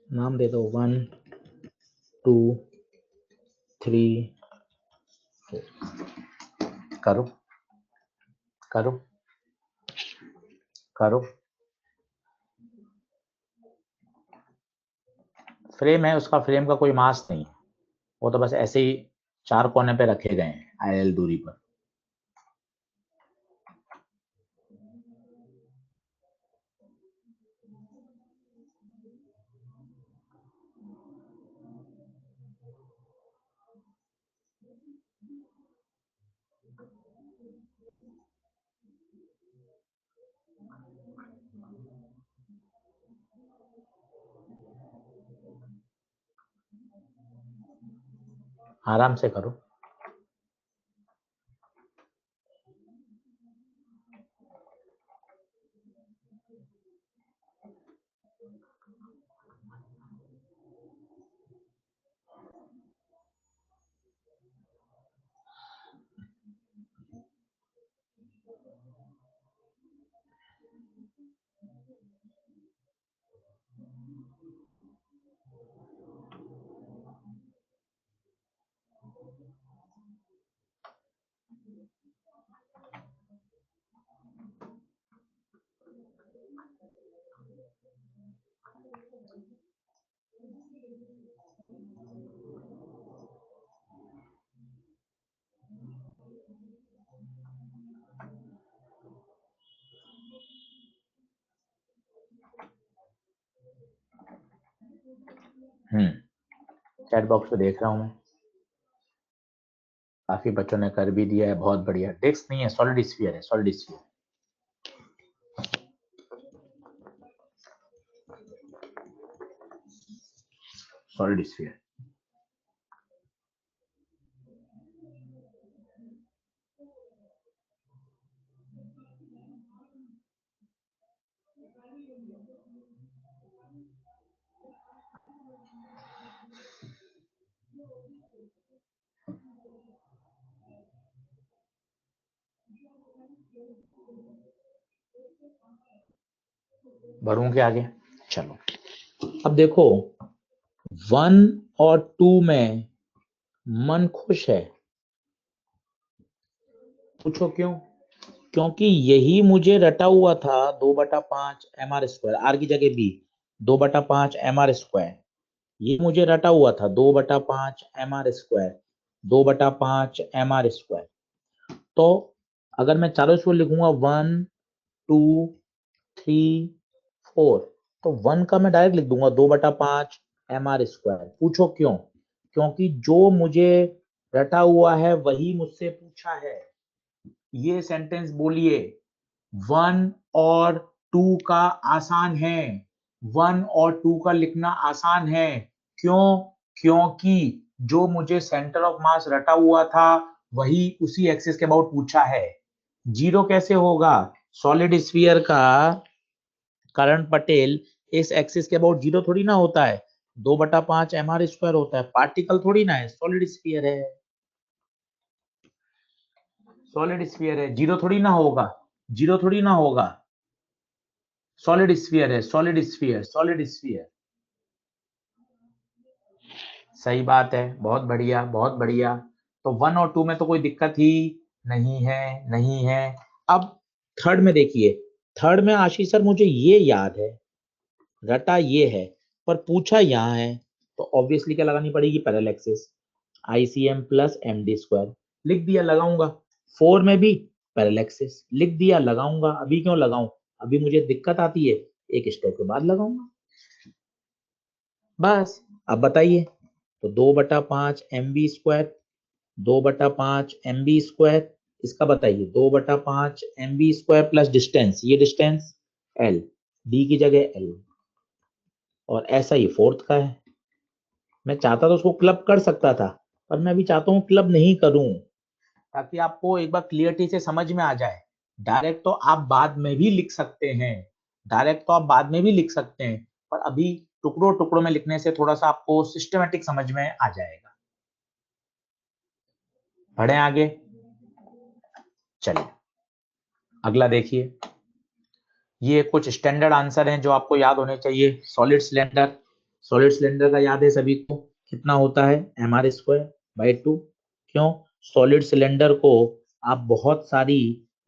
नाम दे दो 1 2 3 4। करो करो करो। फ्रेम है, उसका फ्रेम का कोई मास नहीं है, वो तो बस ऐसे ही 4 कोने पे रखे गए हैं IL दूरी पर। आराम से करो। चैट बॉक्स पे देख रहा हूँ मैं, काफी बच्चों ने कर भी दिया है, बहुत बढ़िया। डिस्क नहीं है, सॉलिड स्फीयर है, सॉलिड स्फीयर। Solid sphere. बढ़ूं के आगे? चलो, अब देखो 1 और 2 में मन खुश है। पूछो क्यों? क्योंकि यही मुझे रटा हुआ था 2/5 mr², आर की जगह बी, 2/5 mr²। ये मुझे रटा हुआ था 2/5 mr², 2/5 mr²। तो अगर मैं चारों स्क्वायर लिखूंगा 1 2 3 4, तो 1 का मैं डायरेक्ट लिख दूंगा 2/5 mr²। पूछो क्यों? क्योंकि जो मुझे रटा हुआ है वही मुझसे पूछा है। ये सेंटेंस बोलिए, 1 और 2 का आसान है, 1 और 2 का लिखना आसान है। क्यों? क्योंकि जो मुझे सेंटर ऑफ मास रटा हुआ था वही उसी एक्सिस के अबाउट पूछा है। जीरो कैसे होगा? सॉलिड स्फीयर का करण पटेल इस एक्सिस के अबाउट जीरो थोड़ी ना होता है, 2/5 mr² होता है। पार्टिकल थोड़ी ना है, सॉलिड स्फीयर है, सॉलिड स्फीयर है, जीरो थोड़ी ना होगा, जीरो थोड़ी ना होगा। सॉलिड स्फीयर है, सॉलिड स्फीयर, सॉलिड स्फीयर। सही बात है, बहुत बढ़िया, बहुत बढ़िया। तो 1 और 2 में तो कोई दिक्कत ही नहीं है, नहीं है। अब थर्ड में देखिए, थर्ड में आशीष सर मुझे ये याद है, रटा ये है, पर पूछा यहाँ है, तो ऑब्वियसली क्या लगानी पड़ेगी? Parallel axis, ICM plus MD²। लिख दिया, लगाऊंगा। 4 में भी पैरेलल एक्सिस, लिख दिया, लगाऊंगा। अभी क्यों लगाऊं? अभी मुझे दिक्कत आती है, एक स्टेप के बाद लगाऊंगा। बस, अब बताइए, तो 2/5 MB², 2/5 MB², इसका बताइए 2/5 MB² प्लस डिस्टेंस, ये डिस्टेंस L, D की जगह L, और ऐसा ही फोर्थ का है। मैं चाहता तो उसको क्लब कर सकता था, पर मैं अभी चाहता हूँ क्लब नहीं करूं, ताकि आपको एक बार क्लियरिटी से समझ में आ जाए। डायरेक्ट तो आप बाद में भी लिख सकते हैं, डायरेक्ट तो आप बाद में भी लिख सकते हैं, पर अभी टुकड़ों टुकड़ों में लिखने से थोड़ा सा आपको सिस्टमेटिक समझ में आ जाएगा। बढ़े आगे, चलिए अगला देखिए। ये कुछ स्टैंडर्ड आंसर हैं जो आपको याद होने चाहिए। सॉलिड सिलेंडर, सॉलिड सिलेंडर का याद है सभी को, कितना होता है? mr²/2। क्यों? सॉलिड सिलेंडर को आप बहुत सारी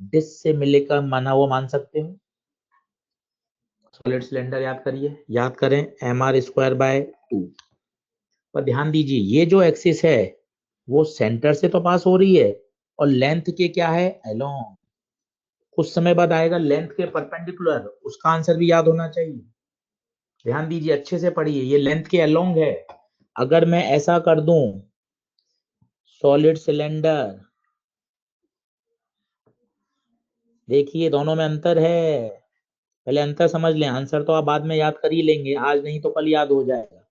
डिस्क से मिलकर बना हुआ मान सकते हो। सॉलिड सिलेंडर याद करिए, याद करें, mr²/2। पर ध्यान दीजिए, ये जो एक्सिस है वो सेंटर से तो पास हो रही है, और लेंथ के क्या है? अलोंग। कुछ समय बाद आएगा लेंथ के परपेंडिकुलर, उसका आंसर भी याद होना चाहिए। ध्यान दीजिए, अच्छे से पढ़िए, ये लेंथ के अलोंग है। अगर मैं ऐसा कर दूं, सॉलिड सिलेंडर, देखिए दोनों में अंतर है। पहले अंतर समझ लें, आंसर तो आप बाद में याद कर ही लेंगे, आज नहीं तो कल याद हो जाएगा।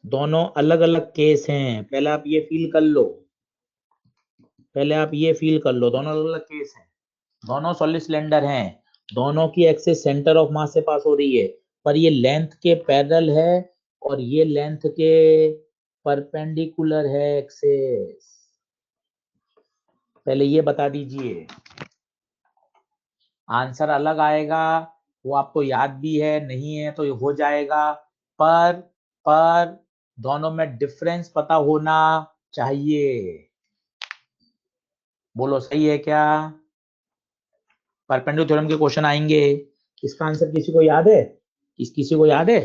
दोनों अलग अलग केस हैं, पहले आप ये फील कर लो, पहले आप ये फील कर लो, दोनों अलग अलग केस हैं। दोनों सॉलिड सिलेंडर हैं, दोनों की एक्सिस सेंटर ऑफ मास से पास हो रही है, पर ये लेंथ के पैरेलल है और ये लेंथ के परपेंडिकुलर है एक्सिस। पहले ये बता दीजिए, आंसर अलग आएगा, वो आपको याद भी है नहीं है तो ये हो जाएगा, पर पर दोनों में डिफरेंस पता होना चाहिए। बोलो सही है क्या? परपेंडिकुलर थ्योरम के क्वेश्चन आएंगे, इसका आंसर किसी को याद है? किसी को याद है?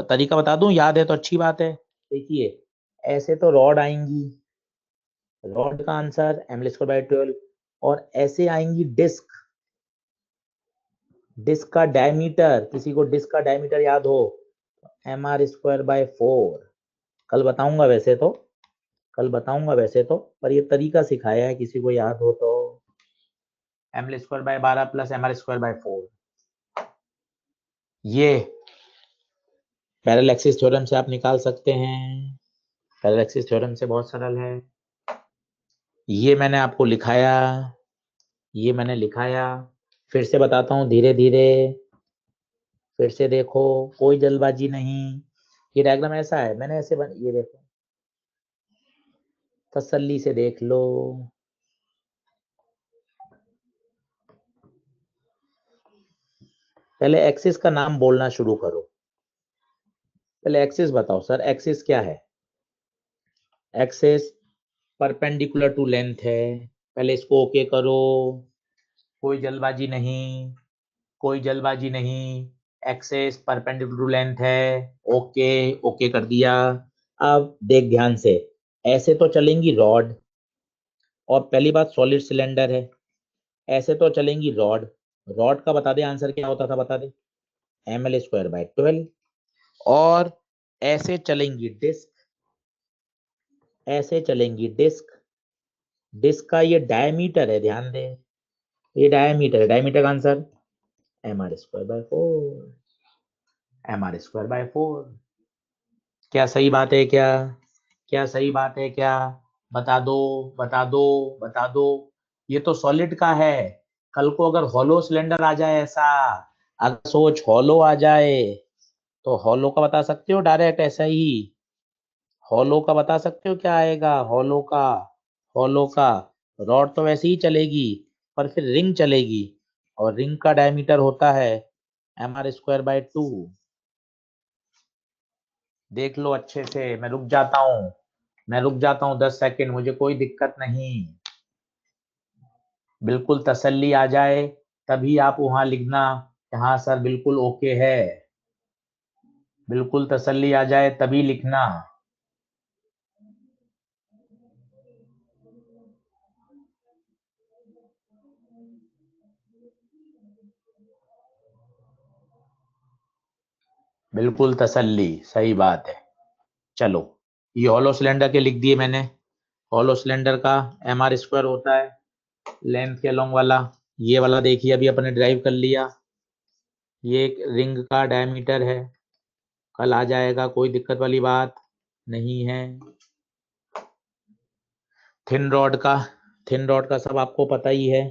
तरीका बता दूं, याद है तो अच्छी बात है। देखिए, ऐसे तो रॉड आएंगी, रॉड का आंसर ml²/12, और ऐसे आएंगी डिस्क, डिस्क का डायमीटर, किसी को डिस्क का डायमीटर याद हो, mr²/4। कल बताऊंगा वैसे तो, पर ये तरीका सिखाया है, किसी को याद हो तो। ml²/12 plus mr²/4। ये पैरेलल एक्सिस थ्योरम से आप निकाल सकते हैं। पैरेलल एक्सिस थ्योरम से बहुत सरल है। ये मैंने आपको लिखाया, ये मैंने लिखाया, फिर से बताता हूँ धीरे धीरे, फिर से देखो, कोई जल्दबाजी नहीं। ये डायग्राम ऐसा है, मैंने ऐसे ये देखो, तसल्ली से देख लो। पहले एक्सिस का नाम बोलना शुरू करो। पहले एक्सिस बताओ सर, एक्सिस क्या है? एक्सिस परपेंडिकुलर टू लेंथ है। पहले इसको ओके करो, कोई जल्दबाजी नहीं, कोई जल्दबाजी नहीं। एक्सिस परपेंडिकुलर टू लेंथ है, ओके, ओके कर दिया। अब देख ध्यान से, ऐसे तो चलेंगी रॉड, और पहली बात सॉलिड सिलेंडर है, ऐसे तो चलेंगी रॉड। रॉड का बता दे आंसर क्या होता था, बता दे, ml²/12। और ऐसे चलेंगी डिस्क, ऐसे चलेंगी डिस्क। डिस्क का ये डायमीटर है, ध्यान दे, ये डायमीटर है, डायमीटर का आंसर mr²/4। mr²/4। क्या सही बात है क्या? क्या सही बात है क्या? बता दो, बता दो, बता दो। ये तो सॉलिड का है। कल को अगर हॉलो सिलेंडर आ जाए ऐसा, अगर सोच हॉलो आ जाए, तो हॉलो का बता सकते हो डायरेक्ट ऐसा ही। हॉलो का बता सकते हो क्या आएगा, हॉलो का, हॉलो का। रॉड तो वैसे ही चलेगी, पर फिर रिंग चलेगी, और रिंग का डायमीटर होता है mr²/2। देख लो अच्छे से, मैं रुक जाता हूँ, मैं रुक जाता हूँ 10 सेकंड, मुझे कोई दिक्कत नहीं। बिल्कुल तसल्ली आ जाए तभी आप वहां लिखना, हाँ सर बिल्कुल ओके है। बिल्कुल तसल्ली आ जाए तभी लिखना। बिल्कुल तसल्ली, सही बात है। चलो, ये हॉलो सिलेंडर के लिख दिए मैंने। हॉलो सिलेंडर का mr² होता है, लेंथ के लॉन्ग वाला। ये वाला देखिए अभी अपने ड्राइव कर लिया, ये एक रिंग का डायमीटर है। कल आ जाएगा, कोई दिक्कत वाली बात नहीं है। थिन रॉड का, थिन रॉड का सब आपको पता ही है।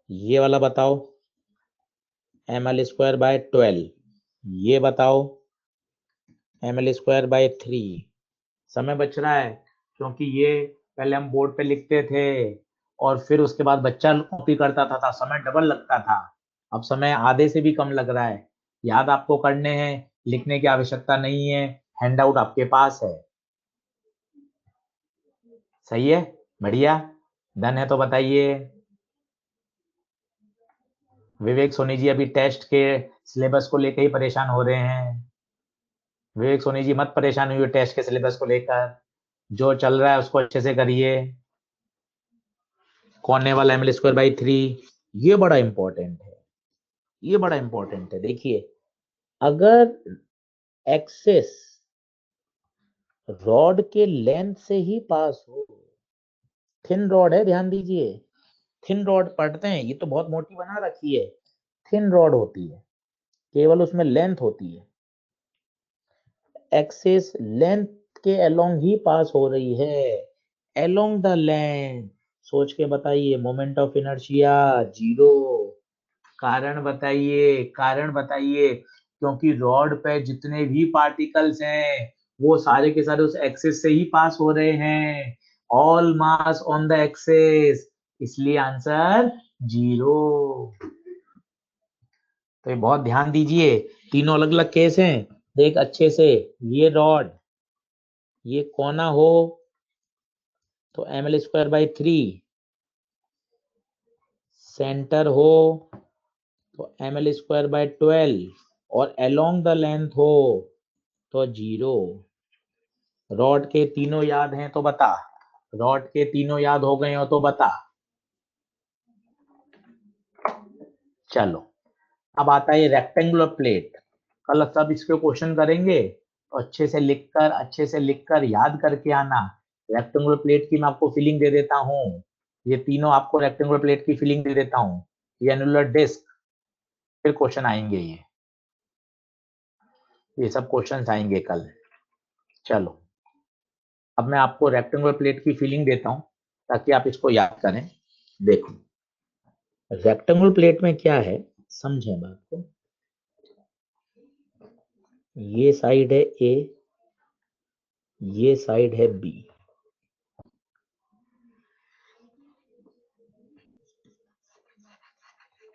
ये वाला बताओ, ml²/12। ये बताओ, ml²/3। समय बच रहा है, क्योंकि ये पहले हम बोर्ड पे लिखते थे, और फिर उसके बाद बच्चा कॉपी करता था, समय डबल लगता था। अब समय आधे से भी कम लग रहा है। याद आपको करने हैं, लिखने की आवश्यकता नहीं है, हैंडआउट आपके पास है। सही है, बढ़िया। डन है तो बताइए। विवेक सोनी जी अभी टेस्ट के सिलेबस को लेकर ही परेशान हो रहे हैं। विवेक सोनी जी मत परेशान हुई टेस्ट के सिलेबस को लेकर, जो चल रहा है उसको अच्छे से करिए। कोने वाला ml²/3, ये बड़ा इंपॉर्टेंट है, ये बड़ा इंपॉर्टेंट है। देखिए, अगर एक्सेस रॉड के लेंथ से ही पास हो, थिन रॉड है, ध्यान दीजिए, थिन रॉड पढ़ते हैं, ये तो बहुत मोटी बना रखी है, थिन रॉड होती है, केवल उसमें लेंथ होती है। एक्सेस लेंथ के अलोंग ही पास हो रही है, अलोंग द लेंथ। सोच के बताइए, मोमेंट ऑफ इनर्शिया 0। कारण बताइए, कारण बताइए। क्योंकि रॉड पे जितने भी पार्टिकल्स हैं, वो सारे के सारे उस एक्सिस से ही पास हो रहे हैं। All mass on the axis, इसलिए आंसर 0। तो ये बहुत ध्यान दीजिए, तीनों अलग अलग केस हैं, देख अच्छे से। ये रॉड, ये कोना हो तो ml²/3, सेंटर हो तो ml²/12, और अलोंग द लेंथ हो तो 0। रॉड के तीनों याद हैं तो बता, रॉड के तीनों याद हो गए हो तो बता। चलो, अब आता है रेक्टेंगुलर प्लेट। कल सब इसके क्वेश्चन करेंगे तो अच्छे से लिखकर याद करके आना। रेक्टेंगुलर प्लेट की मैं आपको फीलिंग दे देता हूँ, ये तीनों आपको रेक्टेंगुलर प्लेट की फीलिंग दे देता हूँ। ये एनुलर डिस्क, फिर क्वेश्चन आएंगे, ये सब क्वेश्चन आएंगे कल। चलो, अब मैं आपको रेक्टेंगुलर प्लेट की फीलिंग देता हूँ ताकि आप इसको याद करें। देखो, रेक्टेंगुलर प्लेट में क्या है, समझें बात को। ये साइड है ए, ये साइड है बी।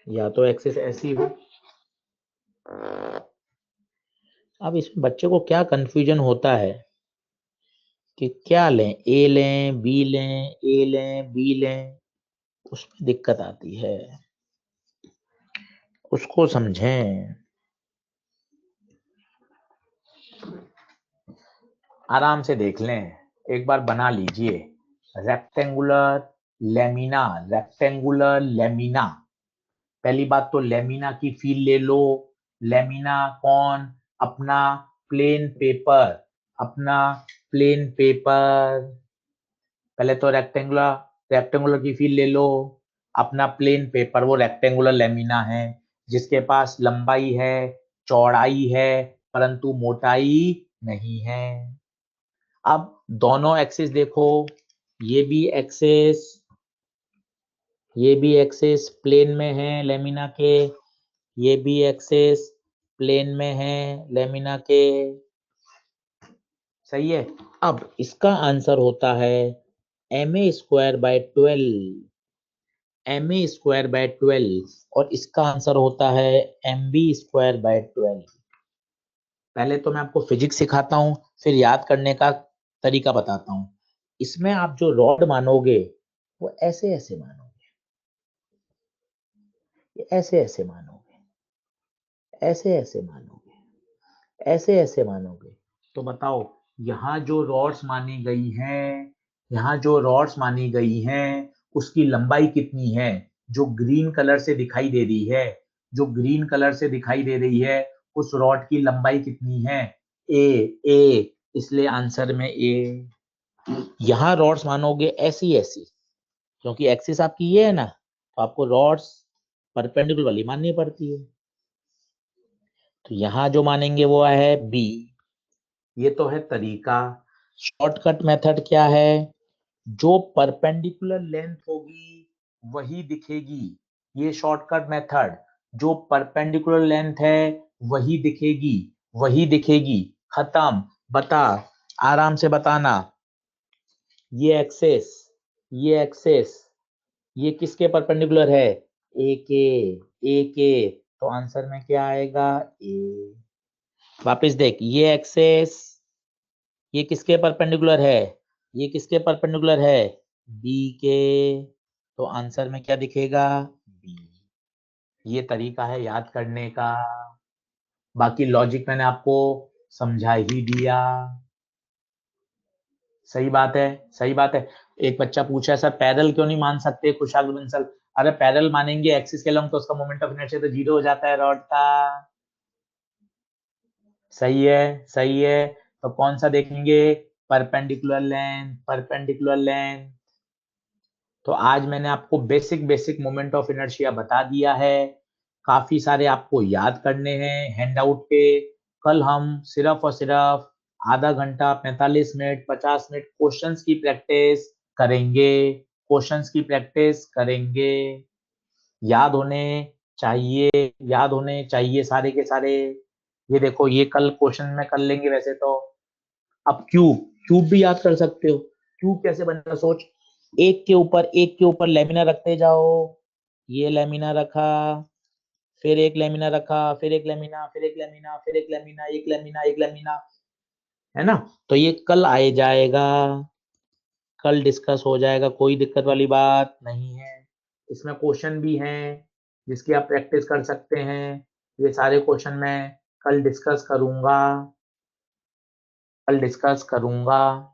या तो एक्सिस ऐसी हो। अब इसमें बच्चे को क्या कंफ्यूजन होता है कि क्या लें, ए लें, बी लें, ए लें, बी लें, उसमें दिक्कत आती है, उसको समझें। आराम से देख लें, एक बार बना लीजिए। Rectangular lamina, rectangular lamina. पहली बात तो लेमिना की फील ले लो। लेमिना कौन? अपना प्लेन पेपर, अपना प्लेन पेपर। पहले तो रेक्टेंगुलर, रेक्टेंगुलर की फील ले लो। अपना प्लेन पेपर वो रेक्टेंगुलर लेमिना है, जिसके पास लंबाई है, चौड़ाई है, परंतु मोटाई नहीं है। अब दोनों एक्सिस देखो, ये भी एक्सिस, ये भी एक्सिस प्लेन में है लेमिना के, ये भी एक्सिस प्लेन में है लेमिना के। सही है। अब इसका आंसर होता है ma² 12 और इसका आंसर होता है mb²12। पहले तो मैं आपको फिजिक्स सिखाता हूँ, फिर याद करने का तरीका बताता हूँ। इसमें आप जो रॉड मानोगे वो ऐसे ऐसे मानोगे, ऐसे ऐसे मानोगे, ऐसे ऐसे मानोगे, ऐसे ऐसे मानोगे। तो बताओ, यहाँ जो रॉड्स मानी गई हैं, यहाँ जो रॉड्स मानी गई हैं, उसकी लंबाई कितनी है? जो ग्रीन कलर से दिखाई दे रही है, जो ग्रीन कलर से दिखाई दे रही है, उस रॉड की लंबाई कितनी है? ए, ए, इसलिए आंसर में ए। यहाँ रॉड्स मानोगे ऐसी ऐसी, क्योंकि एक्सिस आपकी ये है ना, तो आपको रॉड्स परपेंडिकुलर वाली माननी पड़ती है। तो यहाँ जो मानेंगे वो है बी। ये तो है तरीका। शॉर्टकट मेथड क्या है? जो परपेंडिकुलर लेंथ होगी वही दिखेगी। ये शॉर्टकट मेथड, जो परपेंडिकुलर लेंथ है वही दिखेगी, वही दिखेगी। खत्म। बता, आराम से बताना। ये एक्सेस, ये एक्सेस, ये किसके परपेंडिकुलर है? ए के, ए के। तो आंसर में क्या आएगा? ए। वापस देख, ये एक्सेस, ये किसके परपेंडिकुलर है? ये किसके परपेंडिकुलर है? बी के। तो आंसर में क्या दिखेगा? बी। ये तरीका है याद करने का। बाकी लॉजिक मैंने आपको समझा ही दिया। सही बात है, सही बात है। एक बच्चा पूछा, सर पैरेलल क्यों नहीं मान सकते खुशाल बंसल? अरे पैरेलल मानेंगे एक्सिस के लंब तो उसका मोमेंट ऑफ इनर्शिया तो जीरो हो जाता है रॉड का। सही है, सही है। तो कौन सा देखेंगे? Perpendicular length, perpendicular length. तो आज मैंने आपको basic basic moment of inertia बता दिया है। काफी सारे आपको याद करने हैं हैंडआउट पे। कल हम सिर्फ और सिर्फ आधा घंटा, 45 मिनट, 50 मिनट क्वेश्चंस की प्रैक्टिस करेंगे, क्वेश्चंस की प्रैक्टिस करेंगे। याद होने चाहिए, याद होने चाहिए सारे के सारे। ये देखो, ये कल क्वेश्चन में कर लेंगे वैसे तो। अब क्यूब, क्यूब भी याद कर सकते हो। क्यूब कैसे बनेगा सोच। एक के ऊपर, एक के ऊपर लेमिना रखते जाओ। ये लेमिना रखा, फिर एक लेमिना रखा, फिर एक लेमिना, फिर एक लेमिना, फिर एक लेमिना, एक लेमिना, एक लेमिना, है ना? तो ये कल आए जाएगा, कल डिस्कस हो जाएगा, कोई दिक्कत वाली बात नहीं है। इसमें क्वेश्चन भी हैं जिसकी आप प्रैक्टिस कर सकते हैं। ये सारे क्वेश्चन मैं कल डिस्कस करूंगा, कल डिस्कस करूंगा।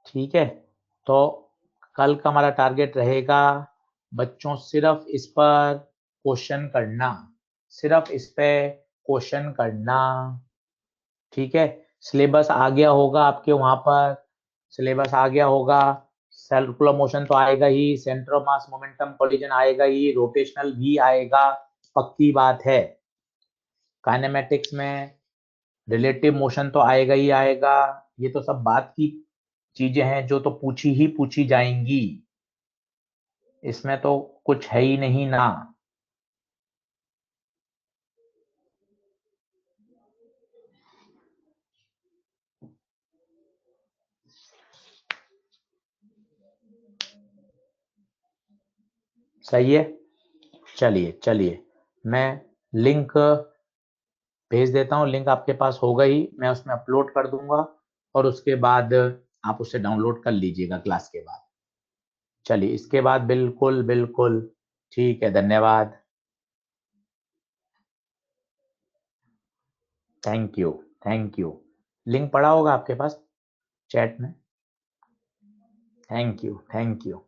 ठीक है, तो कल का हमारा टारगेट रहेगा बच्चों सिर्फ इस पर क्वेश्चन करना, सिर्फ इस पे क्वेश्चन करना। ठीक है, सिलेबस आ गया होगा आपके वहां पर, सिलेबस आ गया होगा। सर्कुलर मोशन तो आएगा ही, centre of mass momentum collision आएगा ही, रोटेशनल भी आएगा, पक्की बात है। काइनेमेटिक्स में रिलेटिव मोशन तो आएगा ही आएगा। ये तो सब बात की चीजें हैं जो तो पूछी ही पूछी जाएंगी, इसमें तो कुछ है ही नहीं ना। सही है, चलिए चलिए, मैं लिंक भेज देता हूँ, लिंक आपके पास होगा ही, मैं उसमें अपलोड कर दूंगा और उसके बाद आप उसे डाउनलोड कर लीजिएगा क्लास के बाद। चलिए, इसके बाद बिल्कुल बिल्कुल ठीक है, धन्यवाद। Thank you, thank you. Link पड़ा होगा आपके पास चैट में। Thank you, thank you.